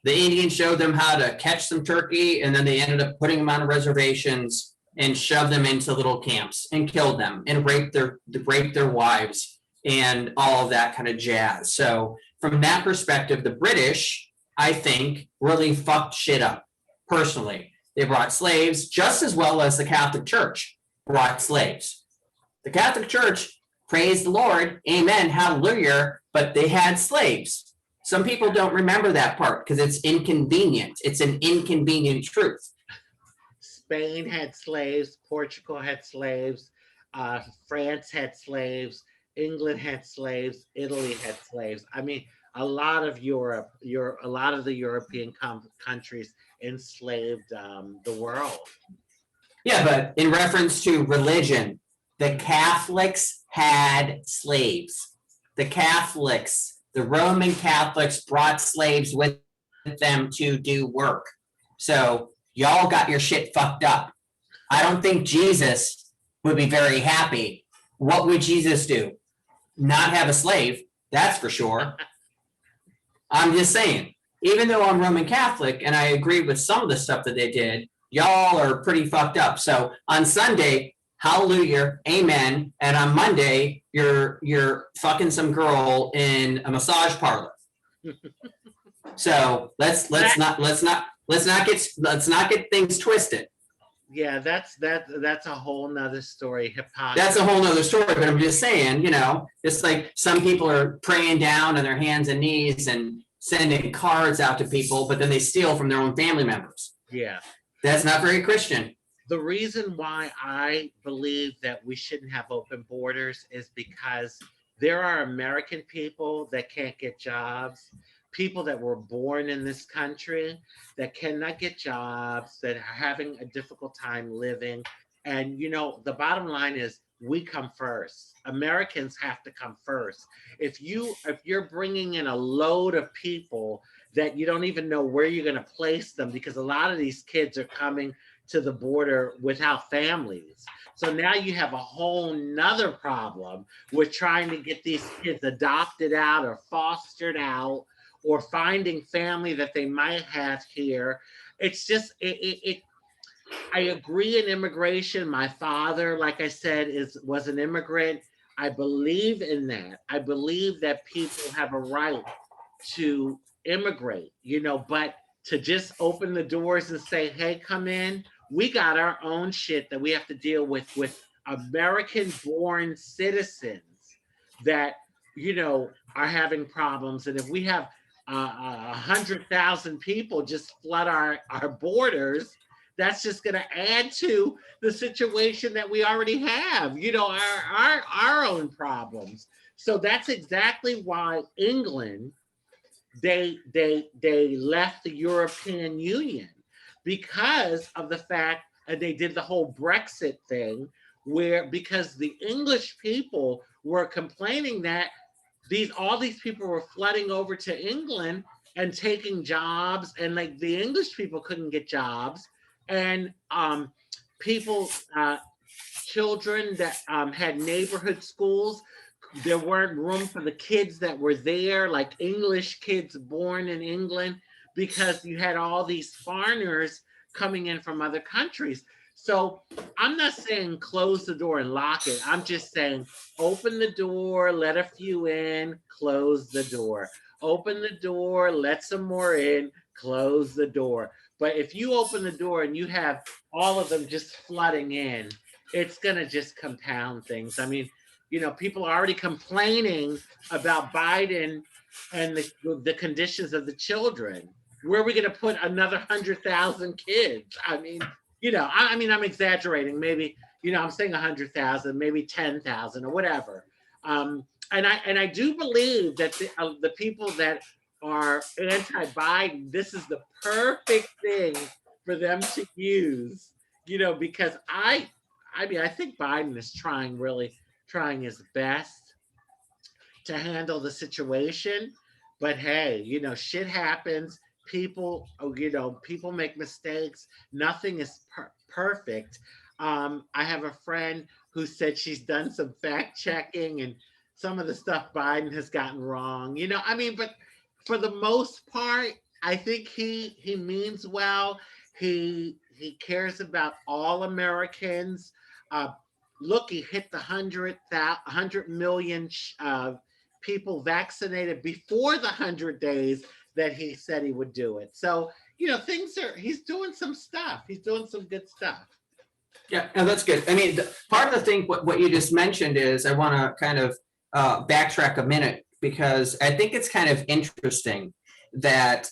The Indians showed them how to catch some turkey, and then they ended up putting them on reservations and shoved them into little camps and killed them and raped their wives and all of that kind of jazz. So from that perspective, the British, I think, really fucked shit up personally. They brought slaves just as well as the Catholic Church brought slaves. The Catholic Church, praise the Lord, amen, hallelujah, but they had slaves. Some people don't remember that part because it's inconvenient. It's an inconvenient truth. Spain had slaves, Portugal had slaves, France had slaves, England had slaves, Italy had slaves. I mean, a lot of Europe, a lot of the European countries enslaved the world. Yeah, but in reference to religion, the Catholics had slaves. The Catholics, the Roman Catholics brought slaves with them to do work. So y'all got your shit fucked up. I don't think Jesus would be very happy. What would Jesus do? Not have a slave, that's for sure. I'm just saying, even though I'm Roman Catholic and I agree with some of the stuff that they did, y'all are pretty fucked up. So on Sunday, hallelujah, amen, and on Monday, you're fucking some girl in a massage parlor. So let's not get things twisted. Yeah, that's a whole nother story. Hypocrisy. That's a whole nother story, but I'm just saying, it's like some people are praying down on their hands and knees and sending cards out to people, but then they steal from their own family members. Yeah. That's not very Christian. The reason why I believe that we shouldn't have open borders is because there are American people that can't get jobs, people that were born in this country that cannot get jobs, that are having a difficult time living. And, the bottom line is we come first. Americans have to come first. If you're bringing in a load of people that you don't even know where you're going to place them, because a lot of these kids are coming to the border without families. So now you have a whole nother problem with trying to get these kids adopted out or fostered out or finding family that they might have here. It's just, I agree in immigration. My father, like I said, was an immigrant. I believe in that. I believe that people have a right to immigrate, but to just open the doors and say, hey, come in, we got our own shit that we have to deal with American-born citizens that, are having problems. And if we have 100,000 people just flood our borders, that's just going to add to the situation that we already have, our own problems. So that's exactly why England, they left the European Union, because of the fact that they did the whole Brexit thing, because the English people were complaining that all these people were flooding over to England and taking jobs, and like the English people couldn't get jobs, and children that had neighborhood schools, there weren't room for the kids that were there, like English kids born in England, because you had all these foreigners coming in from other countries. So I'm not saying close the door and lock it. I'm just saying open the door, let a few in, close the door. Open the door, let some more in, close the door. But if you open the door and you have all of them just flooding in, it's going to just compound things. I mean, people are already complaining about Biden and the conditions of the children. Where are we going to put another 100,000 kids? I mean, I'm exaggerating. Maybe, I'm saying 100,000, maybe 10,000 or whatever. And I do believe that the people that are anti-Biden, this is the perfect thing for them to use, because I mean, I think Biden is trying his best to handle the situation. But hey, shit happens. People make mistakes. Nothing is perfect. I have a friend who said she's done some fact checking and some of the stuff Biden has gotten wrong. I mean, but for the most part, I think he means well. He cares about all Americans. Uh, Look, he hit the 100 million people vaccinated before the 100 days that he said he would do it. So, he's doing some stuff. He's doing some good stuff. Yeah, no, that's good. I mean, part of the thing, what you just mentioned is I want to kind of backtrack a minute, because I think it's kind of interesting that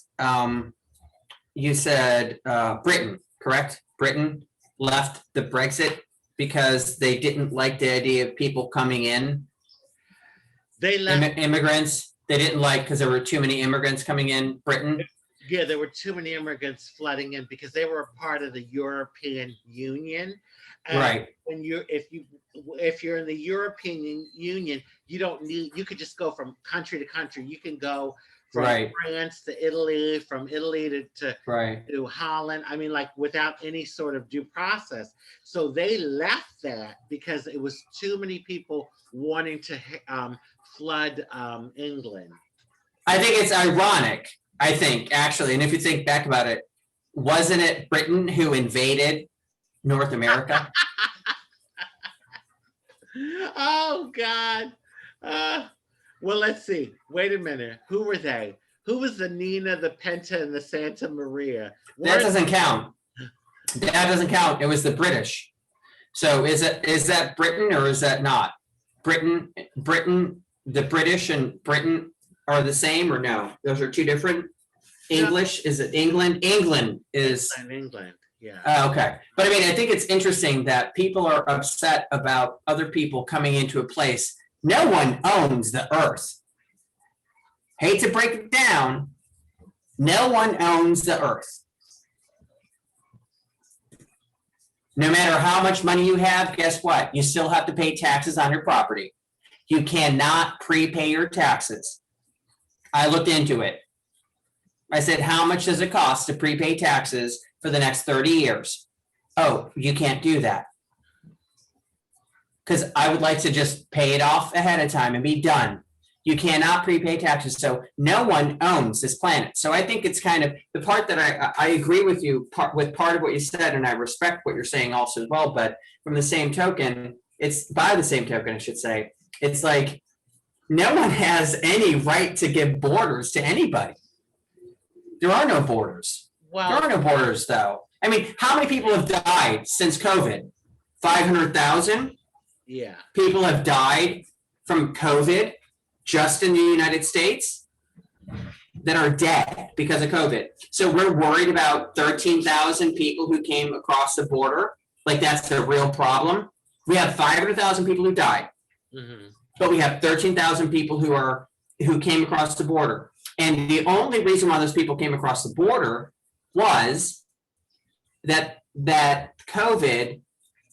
you said Britain, correct? Britain left the Brexit because they didn't like the idea of people coming in. They left immigrants. They didn't like because there were too many immigrants coming in Britain. Yeah, there were too many immigrants flooding in because they were a part of the European Union. Right. If you're in the European Union, you could just go from country to country. You can go from France to Italy, from Italy to Holland. I mean, like without any sort of due process. So they left that because it was too many people wanting to flood England. I think it's ironic. I think actually, and if you think back about it, wasn't it Britain who invaded North America? Oh God. Well, let's see. Wait a minute. Who were they? Who was the Nina, the Penta, and the Santa Maria? That doesn't count. That doesn't count. It was the British. So is that Britain or is that not? Britain, the British and Britain are the same or no? Those are two different. English, is it England? England is England. Yeah. Okay. But I mean, I think it's interesting that people are upset about other people coming into a place. No one owns the earth. Hate to break it down. No one owns the earth. No matter how much money you have, guess what? You still have to pay taxes on your property. You cannot prepay your taxes. I looked into it. I said, how much does it cost to prepay taxes for the next 30 years? Oh, you can't do that. Because I would like to just pay it off ahead of time and be done. You cannot prepay taxes. So no one owns this planet. So I think it's kind of the part that I agree with you with part of what you said, and I respect what you're saying also as well. But from the same token, by the same token, I should say, it's like no one has any right to give borders to anybody. There are no borders. Well, there are no borders, though. I mean, how many people have died since COVID? 500,000? Yeah. People have died from COVID just in the United States that are dead because of COVID. So we're worried about 13,000 people who came across the border. Like that's the real problem. We have 500,000 people who died, but we have 13,000 people who came across the border. And the only reason why those people came across the border was that COVID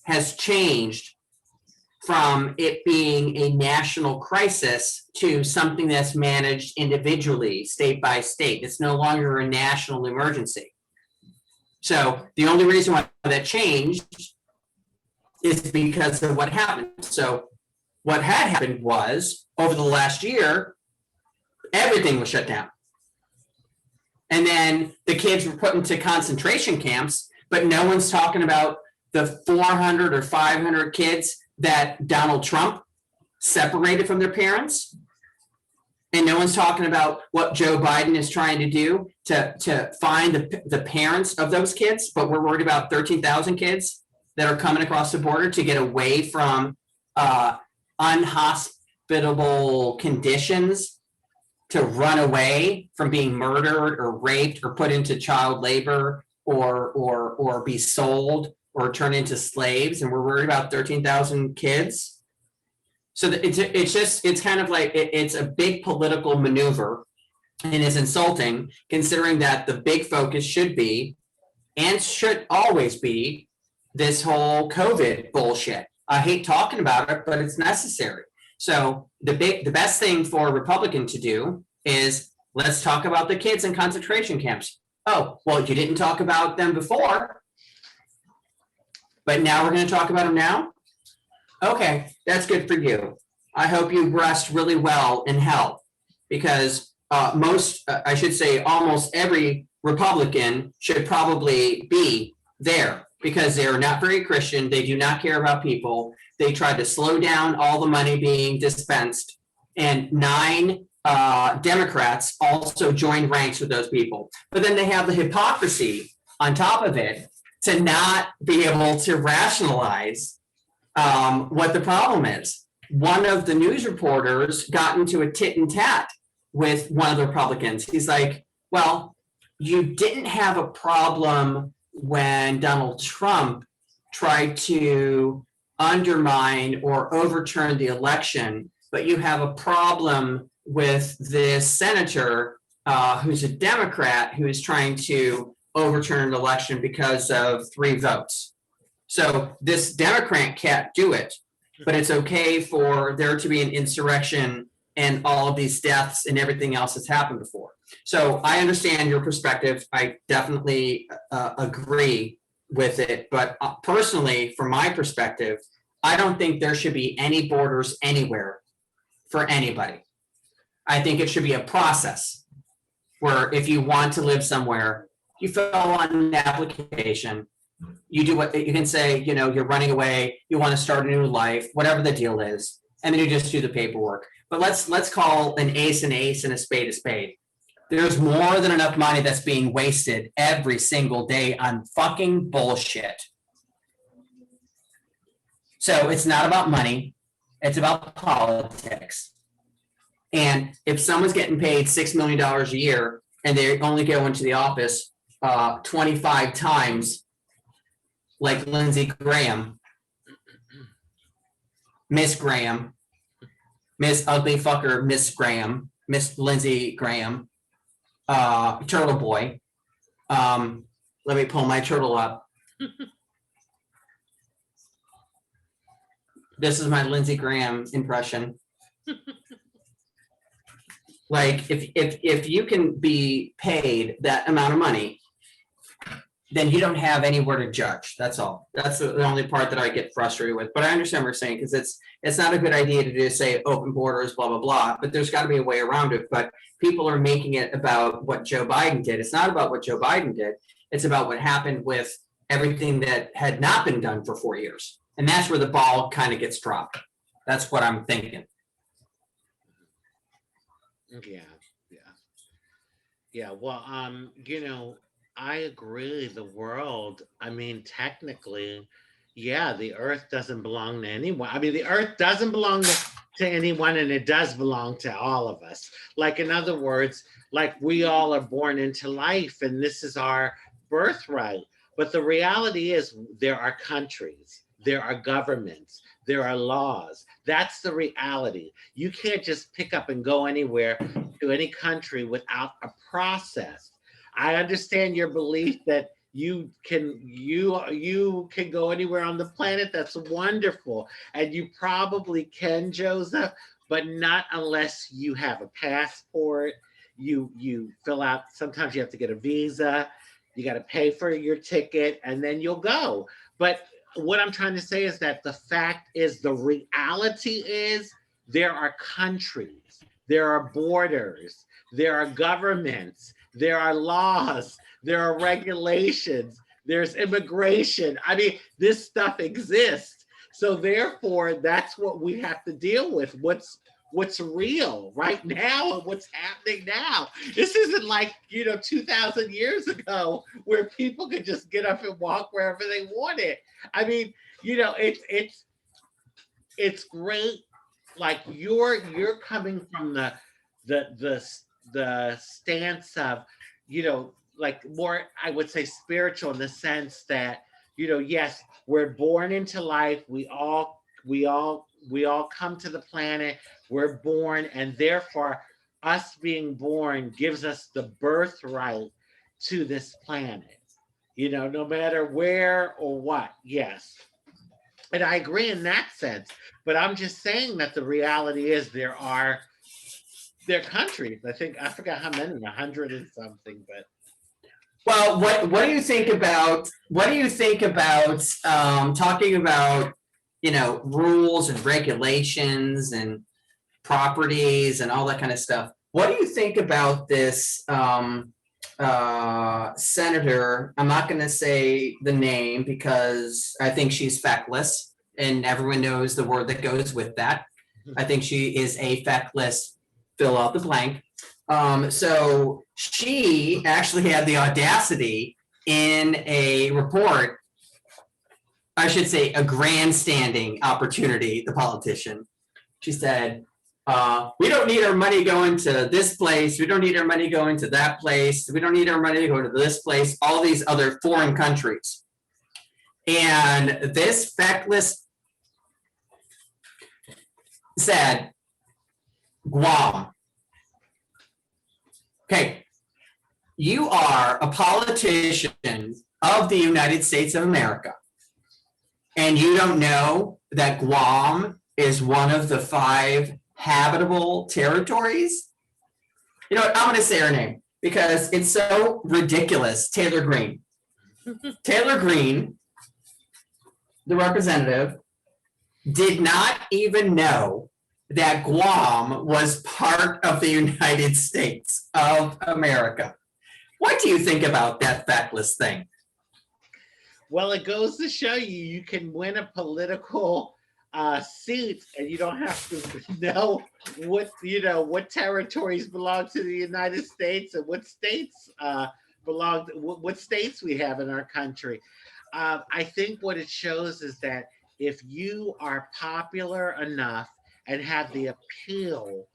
has changed from it being a national crisis to something that's managed individually, state by state. It's no longer a national emergency. So the only reason why that changed is because of what happened. So what had happened was, over the last year, everything was shut down. And then the kids were put into concentration camps, but no one's talking about the 400 or 500 kids that Donald Trump separated from their parents. And no one's talking about what Joe Biden is trying to do to find the parents of those kids. But we're worried about 13,000 kids that are coming across the border to get away from unhospitable conditions, to run away from being murdered or raped or put into child labor or be sold or turn into slaves. And we're worried about 13,000 kids. So it's kind of like it's a big political maneuver, and it's insulting considering that the big focus should be and should always be this whole COVID bullshit. I hate talking about it, but it's necessary. So the best thing for a Republican to do is let's talk about the kids in concentration camps. Oh, well, you didn't talk about them before, but now we're going to talk about them now? Okay, that's good for you. I hope you rest really well in health, because I should say almost every Republican should probably be there, because they're not very Christian. They do not care about people. They tried to slow down all the money being dispensed, and 9 Democrats also joined ranks with those people. But then they have the hypocrisy on top of it to not be able to rationalize what the problem is. One of the news reporters got into a tit and tat with one of the Republicans. He's like, well, you didn't have a problem when Donald Trump tried to undermine or overturn the election, but you have a problem with this senator who's a Democrat who is trying to overturn an election because of 3 votes. So this Democrat can't do it, but it's okay for there to be an insurrection and all of these deaths and everything else that's happened before. So I understand your perspective. I definitely agree with it. But personally, from my perspective, I don't think there should be any borders anywhere for anybody. I think it should be a process where if you want to live somewhere, you fill out an application, you do what you can say, you know, you're running away, you want to start a new life, whatever the deal is, and then you just do the paperwork. But let's call an ace and a spade a spade. There's more than enough money that's being wasted every single day on fucking bullshit. So it's not about money, it's about politics. And if someone's getting paid $6 million a year and they only go into the office 25 times, like Lindsey Graham, Miss Graham, Miss Ugly Fucker, Miss Graham, Miss Lindsey Graham, Turtle Boy. Let me pull my turtle up. This is my Lindsey Graham impression. Like, if you can be paid that amount of money, then you don't have anywhere to judge. That's all. That's the only part that I get frustrated with. But I understand what you're saying, because it's not a good idea to just say open borders, blah, blah, blah. But there's got to be a way around it. But people are making it about what Joe Biden did. It's not about what Joe Biden did. It's about what happened with everything that had not been done for 4 years. And that's where the ball kind of gets dropped. That's what I'm thinking. Yeah. Well, you know, I agree. The world, I mean, technically, yeah, the earth doesn't belong to anyone. I mean, the earth doesn't belong to anyone, and it does belong to all of us. Like, in other words, like, we all are born into life, and this is our birthright. But the reality is there are countries, there are governments, there are laws. That's the reality. You can't just pick up and go anywhere to any country without a process. I understand your belief that you can go anywhere on the planet. That's wonderful. And you probably can, Joseph, but not unless you have a passport. You fill out, sometimes you have to get a visa. You got to pay for your ticket, and then you'll go. But what I'm trying to say is that the fact is, the reality is, there are countries, there are borders, there are governments, there are laws, there are regulations, there's immigration. I mean, this stuff exists. So therefore, that's what we have to deal with. What's real right now and what's happening now. This isn't like, 2,000 years ago where people could just get up and walk wherever they wanted. I mean, it's great. Like, you're coming from the stance of, like, more, I would say, spiritual, in the sense that, yes, we're born into life. We all come to the planet. We're born, and therefore us being born gives us the birthright to this planet. no matter where or what. Yes. And I agree in that sense. But I'm just saying that the reality is there are countries. I think I forgot how many, 100 and something, but Well, what do you think about talking about rules and regulations and properties and all that kind of stuff? What do you think about this senator? I'm not going to say the name because I think she's feckless, and everyone knows the word that goes with that. I think she is a feckless, fill out the blank. So she actually had the audacity in a report, I should say a grandstanding opportunity, the politician. She said, we don't need our money going to this place. We don't need our money going to that place. We don't need our money to go to this place, all these other foreign countries. And this feckless said, Guam. Okay, you are a politician of the United States of America, and you don't know that Guam is one of the 5 habitable territories? You know what? I'm going to say her name because it's so ridiculous. Taylor Greene. Taylor Greene, the representative, did not even know that Guam was part of the United States of America. What do you think about that feckless thing? well, it goes to show you can win a political seat, and you don't have to know what territories belong to the United States and what states what states we have in our country. I think what it shows is that if you are popular enough and have the appeal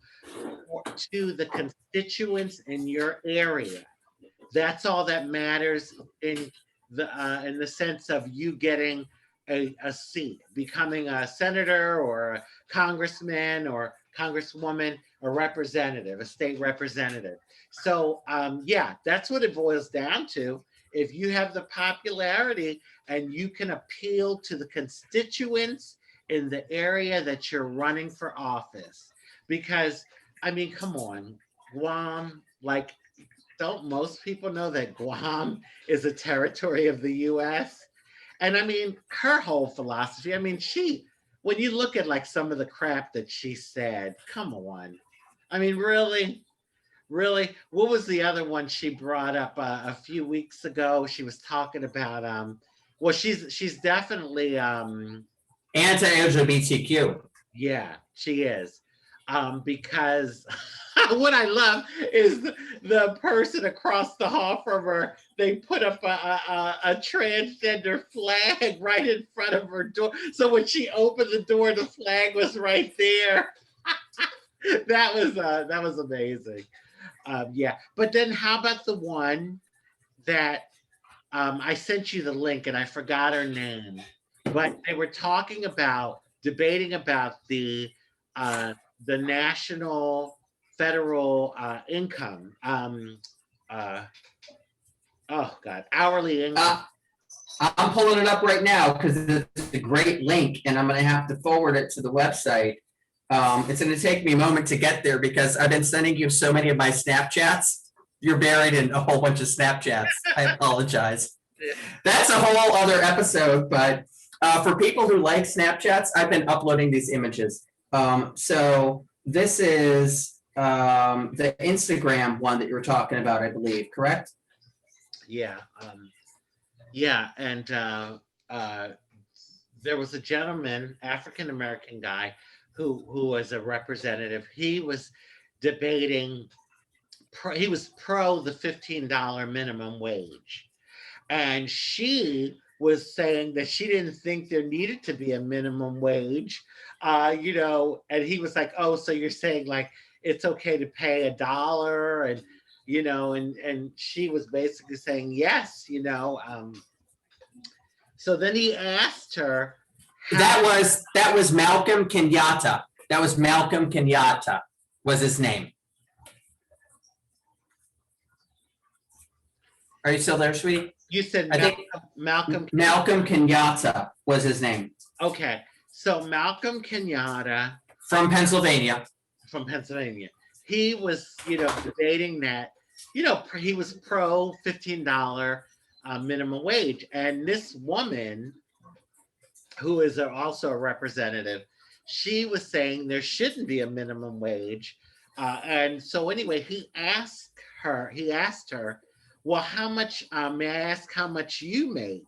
to the constituents in your area, that's all that matters in the sense of you getting a seat, becoming a senator or a congressman or congresswoman, a representative, a state representative. So yeah, that's what it boils down to. If you have the popularity and you can appeal to the constituents in the area that you're running for office, because I mean, come on, Guam, like, don't most people know that Guam is a territory of the US? And I mean, her whole philosophy, I mean, when you look at like some of the crap that she said, come on. I mean, really? Really? What was the other one she brought up a few weeks ago? She was talking about, well, she's definitely, Anti-LGBTQ. yeah, she is. Because what I love is the person across the hall from her, they put up a transgender flag right in front of her door. So when she opened the door, the flag was right there. That was amazing. Yeah, but then how about the one that I sent you the link and I forgot her name, but they were debating about the national federal income. Oh God, hourly income. I'm pulling it up right now because it's a great link, and I'm going to have to forward it to the website. It's going to take me a moment to get there because I've been sending you so many of my Snapchats. You're buried in a whole bunch of Snapchats. I apologize. That's a whole other episode, but for people who like Snapchats, I've been uploading these images. So this is the Instagram one that you were talking about, I believe, correct? Yeah. Yeah, and there was a gentleman, African-American guy, who was a representative. He was debating, he was pro the $15 minimum wage. And she was saying that she didn't think there needed to be a minimum wage, and he was like, oh, so you're saying like it's okay to pay $1, and she was basically saying yes, so then he asked her. That was Malcolm Kenyatta. That was Malcolm Kenyatta was his name. Are you still there, sweetie? You said I think Malcolm. Malcolm Kenyatta was his name. Okay, so Malcolm Kenyatta From Pennsylvania. from Pennsylvania. He was, debating that, he was pro $15 minimum wage, and this woman, who is also a representative, she was saying there shouldn't be a minimum wage, and so anyway, he asked her, well, how much? May I ask how much you make?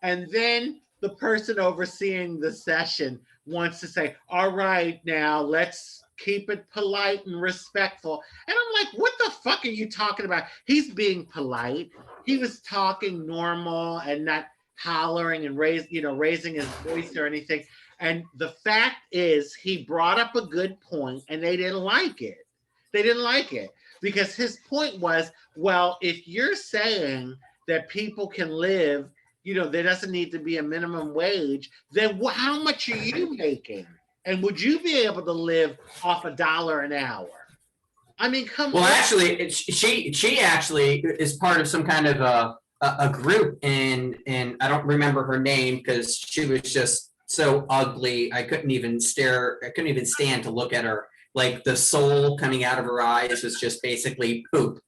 And then the person overseeing the session wants to say, all right, now let's keep it polite and respectful. And I'm like, what the fuck are you talking about? He's being polite. He was talking normal and not hollering and raising his voice or anything. And the fact is, he brought up a good point and they didn't like it. They didn't like it because his point was, well, if you're saying that people can live, there doesn't need to be a minimum wage, then how much are you making? And would you be able to live off $1 an hour? I mean, come on. Well, actually, she actually is part of some kind of a group in I don't remember her name because she was just so ugly. I couldn't even stand to look at her. Like the soul coming out of her eyes was just basically poop.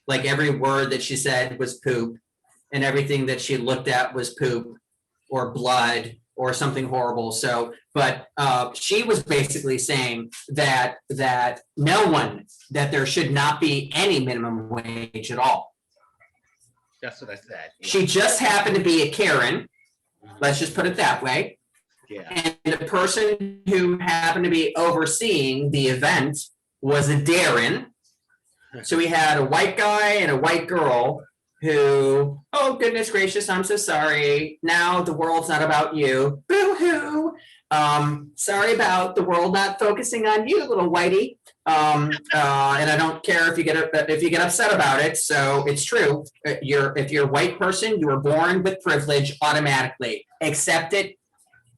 Like every word that she said was poop, and everything that she looked at was poop or blood or something horrible. So, but she was basically saying that there should not be any minimum wage at all. That's what I said. Yeah. She just happened to be a Karen. Let's just put it that way. Yeah. And the person who happened to be overseeing the event was a Darren. So we had a white guy and a white girl who, oh goodness gracious, I'm so sorry. Now the world's not about you. Boo-hoo. Sorry about the world not focusing on you, little whitey. And I don't care if you get upset about it. So it's true. If you're a white person, you were born with privilege automatically. Accept it.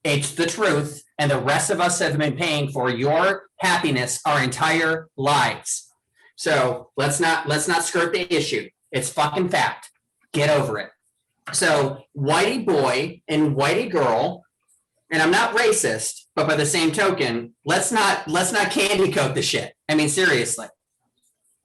It's the truth. And the rest of us have been paying for your happiness our entire lives. So let's not skirt the issue. It's fucking fact. Get over it. So whitey boy and whitey girl, and I'm not racist, but by the same token, let's not candy coat the shit. I mean, seriously.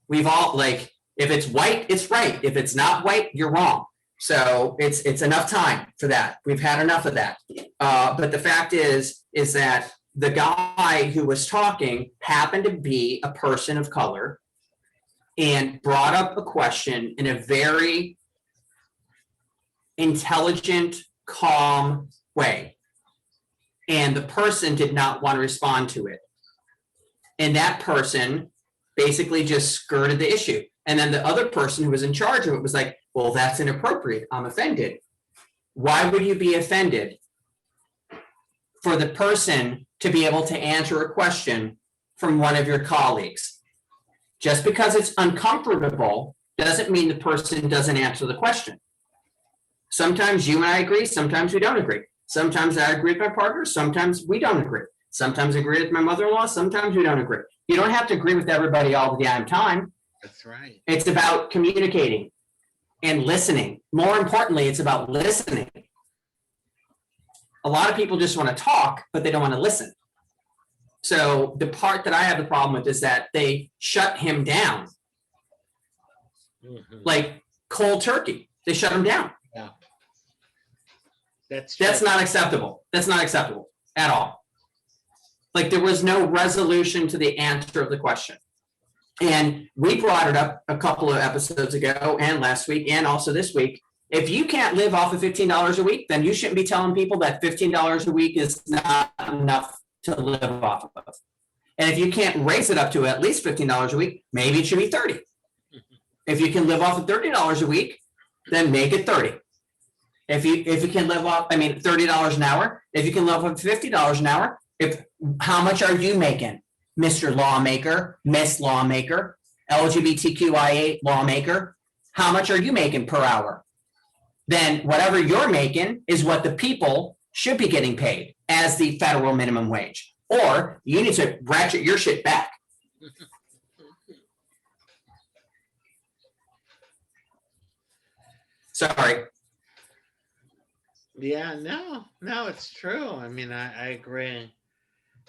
We've all, like, if it's white, it's right. If it's not white, you're wrong. So it's enough time for that. We've had enough of that. But the fact is that the guy who was talking happened to be a person of color and brought up a question in a very intelligent, calm way. And the person did not want to respond to it. And that person basically just skirted the issue. And then the other person who was in charge of it was like, well, that's inappropriate. I'm offended. Why would you be offended? For the person to be able to answer a question from one of your colleagues. Just because it's uncomfortable doesn't mean the person doesn't answer the question. Sometimes you and I agree, sometimes we don't agree. Sometimes I agree with my partner, sometimes we don't agree. Sometimes I agree with my mother-in-law, sometimes we don't agree. You don't have to agree with everybody all the damn time. That's right. It's about communicating and listening. More importantly, it's about listening. A lot of people just want to talk, but they don't want to listen. So the part that I have the problem with is that they shut him down. Mm-hmm. Like cold turkey. They shut him down. Yeah. That's not acceptable. That's not acceptable at all. Like there was no resolution to the answer of the question. And we brought it up a couple of episodes ago and last week and also this week. If you can't live off of $15 a week, then you shouldn't be telling people that $15 a week is not enough to live off of. And if you can't raise it up to at least $15 a week, maybe it should be 30. If you can live off of $30 a week, then make it 30. If you can live off, $30 an hour, if you can live off $50 an hour, how much are you making, Mr. Lawmaker, Miss Lawmaker, LGBTQIA lawmaker? How much are you making per hour? Then whatever you're making is what the people should be getting paid as the federal minimum wage. Or you need to ratchet your shit back. Sorry. Yeah, no, it's true. I mean, I agree.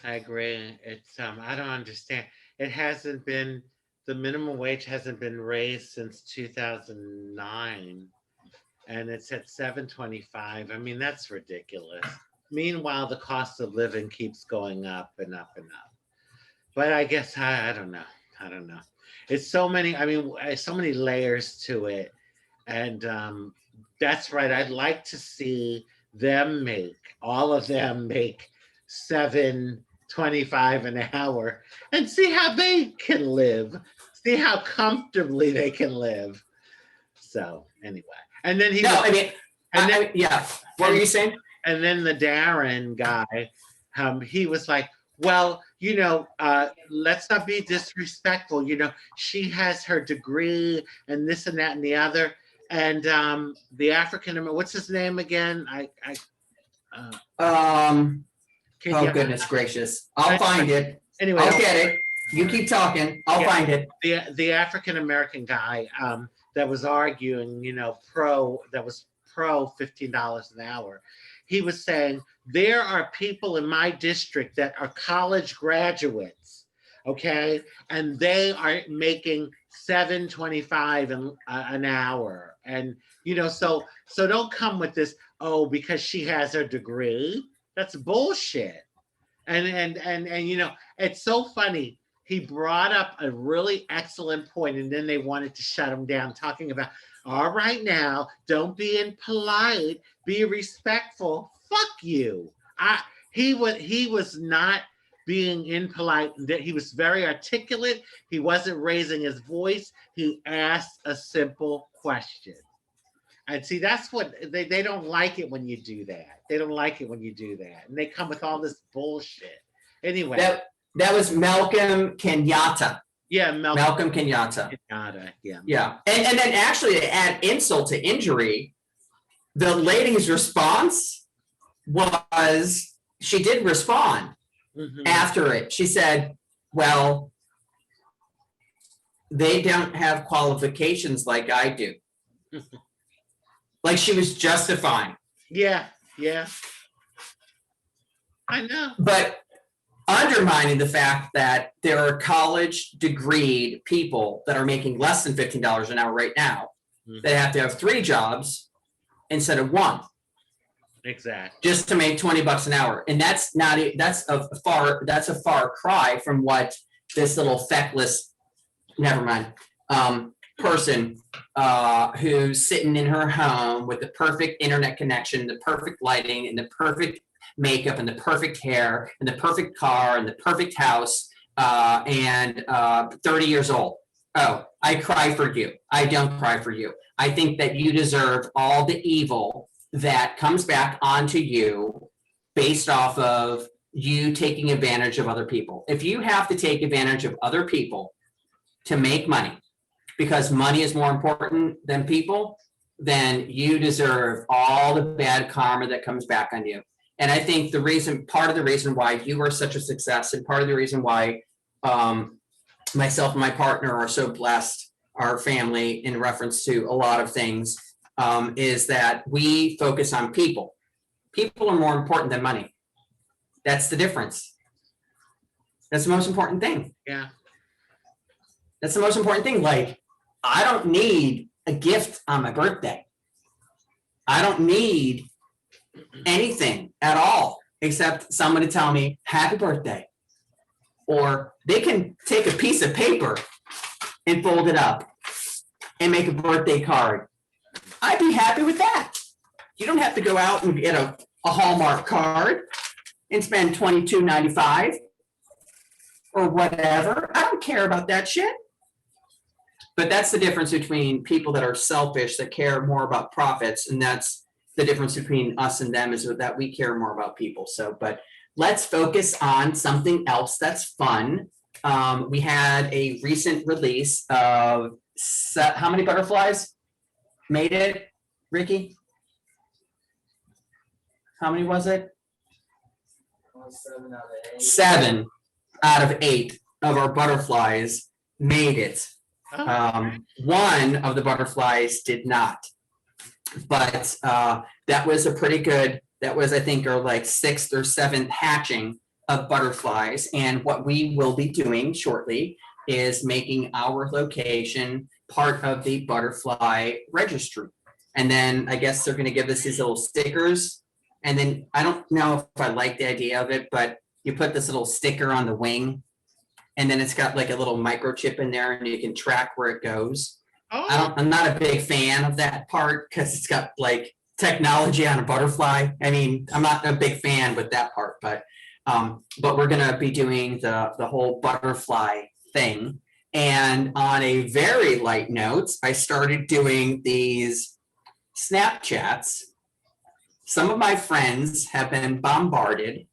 I agree. It's I don't understand. It hasn't been the minimum wage hasn't been raised since 2009, and it's at 7.25. I mean, that's ridiculous. Meanwhile, the cost of living keeps going up and up and up. But I guess I don't know. I don't know. It's so many. I mean, so many layers to it, and that's right. I'd like to see them make all of them make 7.25 an hour, and see how they can live. See how comfortably they can live. So anyway, and then he No, was, I mean, and then yeah. What were you saying? and then the Darren guy, he was like, well, let's not be disrespectful. She has her degree and this and that and the other. And the African, what's his name again? Oh, can goodness gracious. I'll find it. Anyway, I'll get it. You keep talking. I'll find it. The African American guy that was arguing, pro $15 an hour. He was saying, there are people in my district that are college graduates, okay? And they are making $7.25 an hour. And, so don't come with this, oh, because she has her degree. That's bullshit. And it's so funny. He brought up a really excellent point, and then they wanted to shut him down, talking about, all right now, don't be impolite, be respectful. Fuck you. He was not being impolite. He was very articulate. He wasn't raising his voice. He asked a simple question. And see, that's what they don't like it when you do that. They don't like it when you do that. And they come with all this bullshit. Anyway. That was Malcolm Kenyatta. Yeah, Malcolm Kenyatta. Yeah. Yeah. And then actually to add insult to injury, the lady's response was, she did respond after it. She said, well, they don't have qualifications like I do. Like she was justifying. Yeah. I know. But undermining the fact that there are college degreed people that are making less than $15 an hour right now. They have to have 3 jobs instead of 1. Exactly. Just to make $20 an hour. And that's a far cry from what this little feckless, never mind, person who's sitting in her home with the perfect internet connection, the perfect lighting, and the perfect makeup, and the perfect hair, and the perfect car, and the perfect house, and 30 years old. Oh, I cry for you. I don't cry for you. I think that you deserve all the evil that comes back onto you based off of you taking advantage of other people. If you have to take advantage of other people to make money, because money is more important than people, then you deserve all the bad karma that comes back on you. And I think part of the reason why you are such a success, and part of the reason why myself and my partner are so blessed, our family, in reference to a lot of things, is that we focus on people. People are more important than money. That's the difference. That's the most important thing. Yeah. That's the most important thing. Like, I don't need a gift on my birthday. I don't need anything at all except someone to tell me happy birthday. Or they can take a piece of paper and fold it up and make a birthday card. I'd be happy with that. You don't have to go out and get a Hallmark card and spend $22.95 or whatever. I don't care about that shit. But that's the difference between people that are selfish, that care more about profits, and that's the difference between us and them, is that we care more about people. So, but let's focus on something else that's fun. We had a recent release of how many butterflies made it, Ricky? How many was it? 7 out of 8 of our butterflies made it. One of the butterflies did not. But that was a pretty good, that was, I think, our like 6th or 7th hatching of butterflies. And what we will be doing shortly is making our location part of the butterfly registry. And then I guess they're going to give us these little stickers. And then I don't know if I like the idea of it, but you put this little sticker on the wing, and then it's got like a little microchip in there, and you can track where it goes. Oh, I'm not a big fan of that part because it's got like technology on a butterfly. I mean, I'm not a big fan with that part, but we're gonna be doing the whole butterfly thing. And on a very light note, I started doing these Snapchats. Some of my friends have been bombarded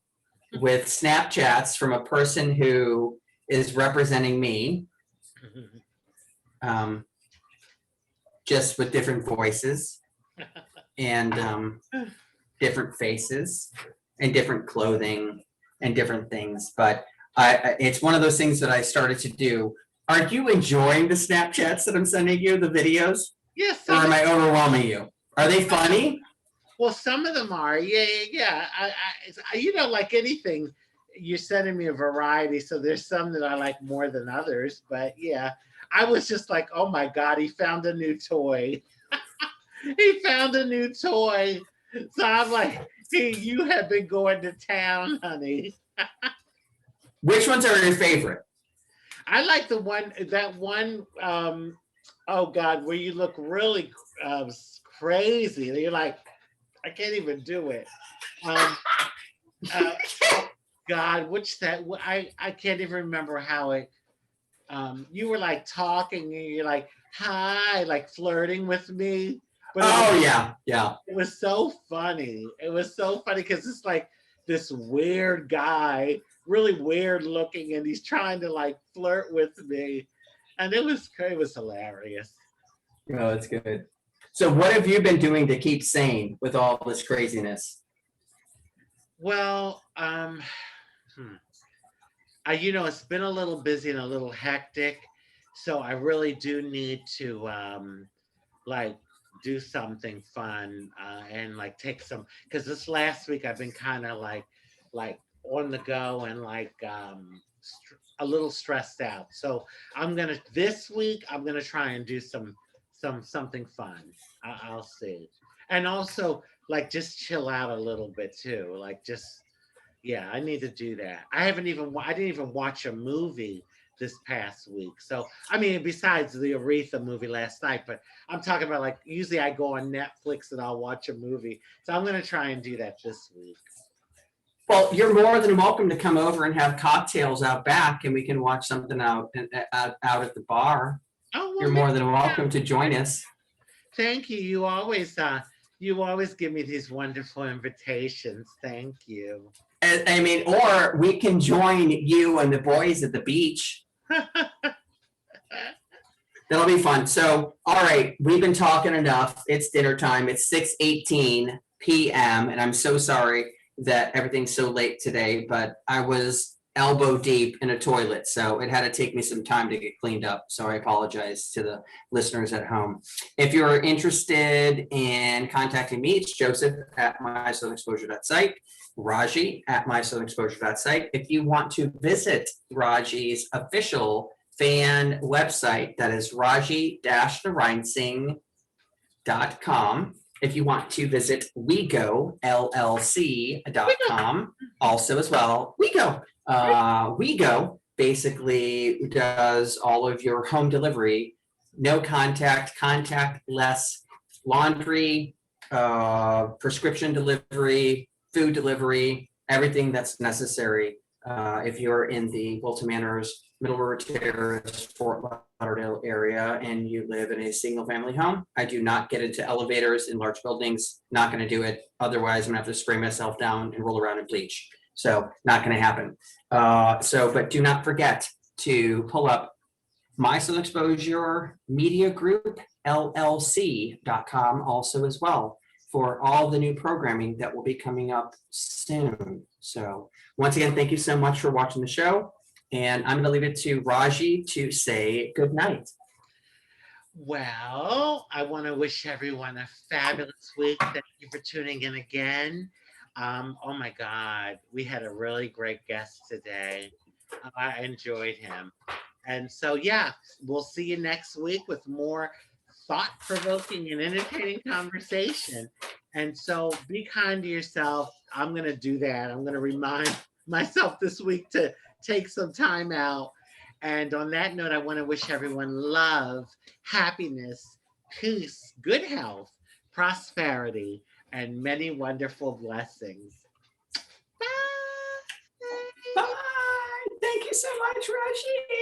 with Snapchats from a person who is representing me, just with different voices and different faces and different clothing and different things. But it's one of those things that I started to do. Are you enjoying the Snapchats that I'm sending you, the videos? yes. Or am I overwhelming you? Are they funny? Well, some of them are. Yeah. You know, like anything, you're sending me a variety. So there's some that I like more than others. But yeah, I was just like, oh my God, he found a new toy. He found a new toy. So I'm like, hey, you have been going to town, honey. Which ones are your favorite? I like that one, oh God, where you look really crazy. You're like, I can't even do it. Oh God, which that, I can't even remember how it, you were like talking and you're like, hi, like flirting with me. But it was so funny. It was so funny because it's like this weird guy, really weird looking, and he's trying to like flirt with me. And it was hilarious. Oh, that's good. So what have you been doing to keep sane with all this craziness? Well, you know, it's been a little busy and a little hectic, so I really do need to like do something fun and like take some, because this last week I've been kind of like on the go and like a little stressed out. So this week I'm gonna try and do something fun. I'll see. And also like just chill out a little bit too. Like just, yeah, I need to do that. I didn't even watch a movie this past week. So, I mean, besides the Aretha movie last night, but I'm talking about like, usually I go on Netflix and I'll watch a movie. So I'm going to try and do that this week. Well, you're more than welcome to come over and have cocktails out back, and we can watch something out at the bar. Oh, well, You're more than welcome to join us. thank you. You always give me these wonderful invitations. Thank you. I mean, or we can join you and the boys at the beach. That'll be fun. So, all right, we've been talking enough. It's dinner time. It's 6:18 p.m. and I'm so sorry that everything's so late today, but I was elbow deep in a toilet, so it had to take me some time to get cleaned up. So I apologize to the listeners at home. If you're interested in contacting me, it's Joseph at mysouthernexposure.site, Raji at mysouthernexposure.site. If you want to visit Raji's official fan website, that is raji-therinesing.com. If you want to visit WeGoLLC.com, also as well, WeGo. WeGo basically does all of your home delivery, no contact, contactless laundry, prescription delivery, food delivery, everything that's necessary. If you're in the Wilton Manors, Middle River Terrace, Fort Lauderdale area, and you live in a single family home, I do not get into elevators in large buildings. Not going to do it. Otherwise, I'm going to have to spray myself down and roll around in bleach. So not going to happen. But do not forget to pull up My Southern Exposure Media Group, LLC.com also as well for all the new programming that will be coming up soon. So once again, thank you so much for watching the show. And I'm going to leave it to Raji to say good night. Well, I want to wish everyone a fabulous week. Thank you for tuning in again. Oh my God, we had a really great guest today. I enjoyed him. And so, yeah, we'll see you next week with more thought provoking and entertaining conversation. And so, be kind to yourself. I'm going to do that. I'm going to remind myself this week to take some time out. And on that note, I want to wish everyone love, happiness, peace, good health, prosperity, and many wonderful blessings. Bye. Bye. Thank you so much, Rashi.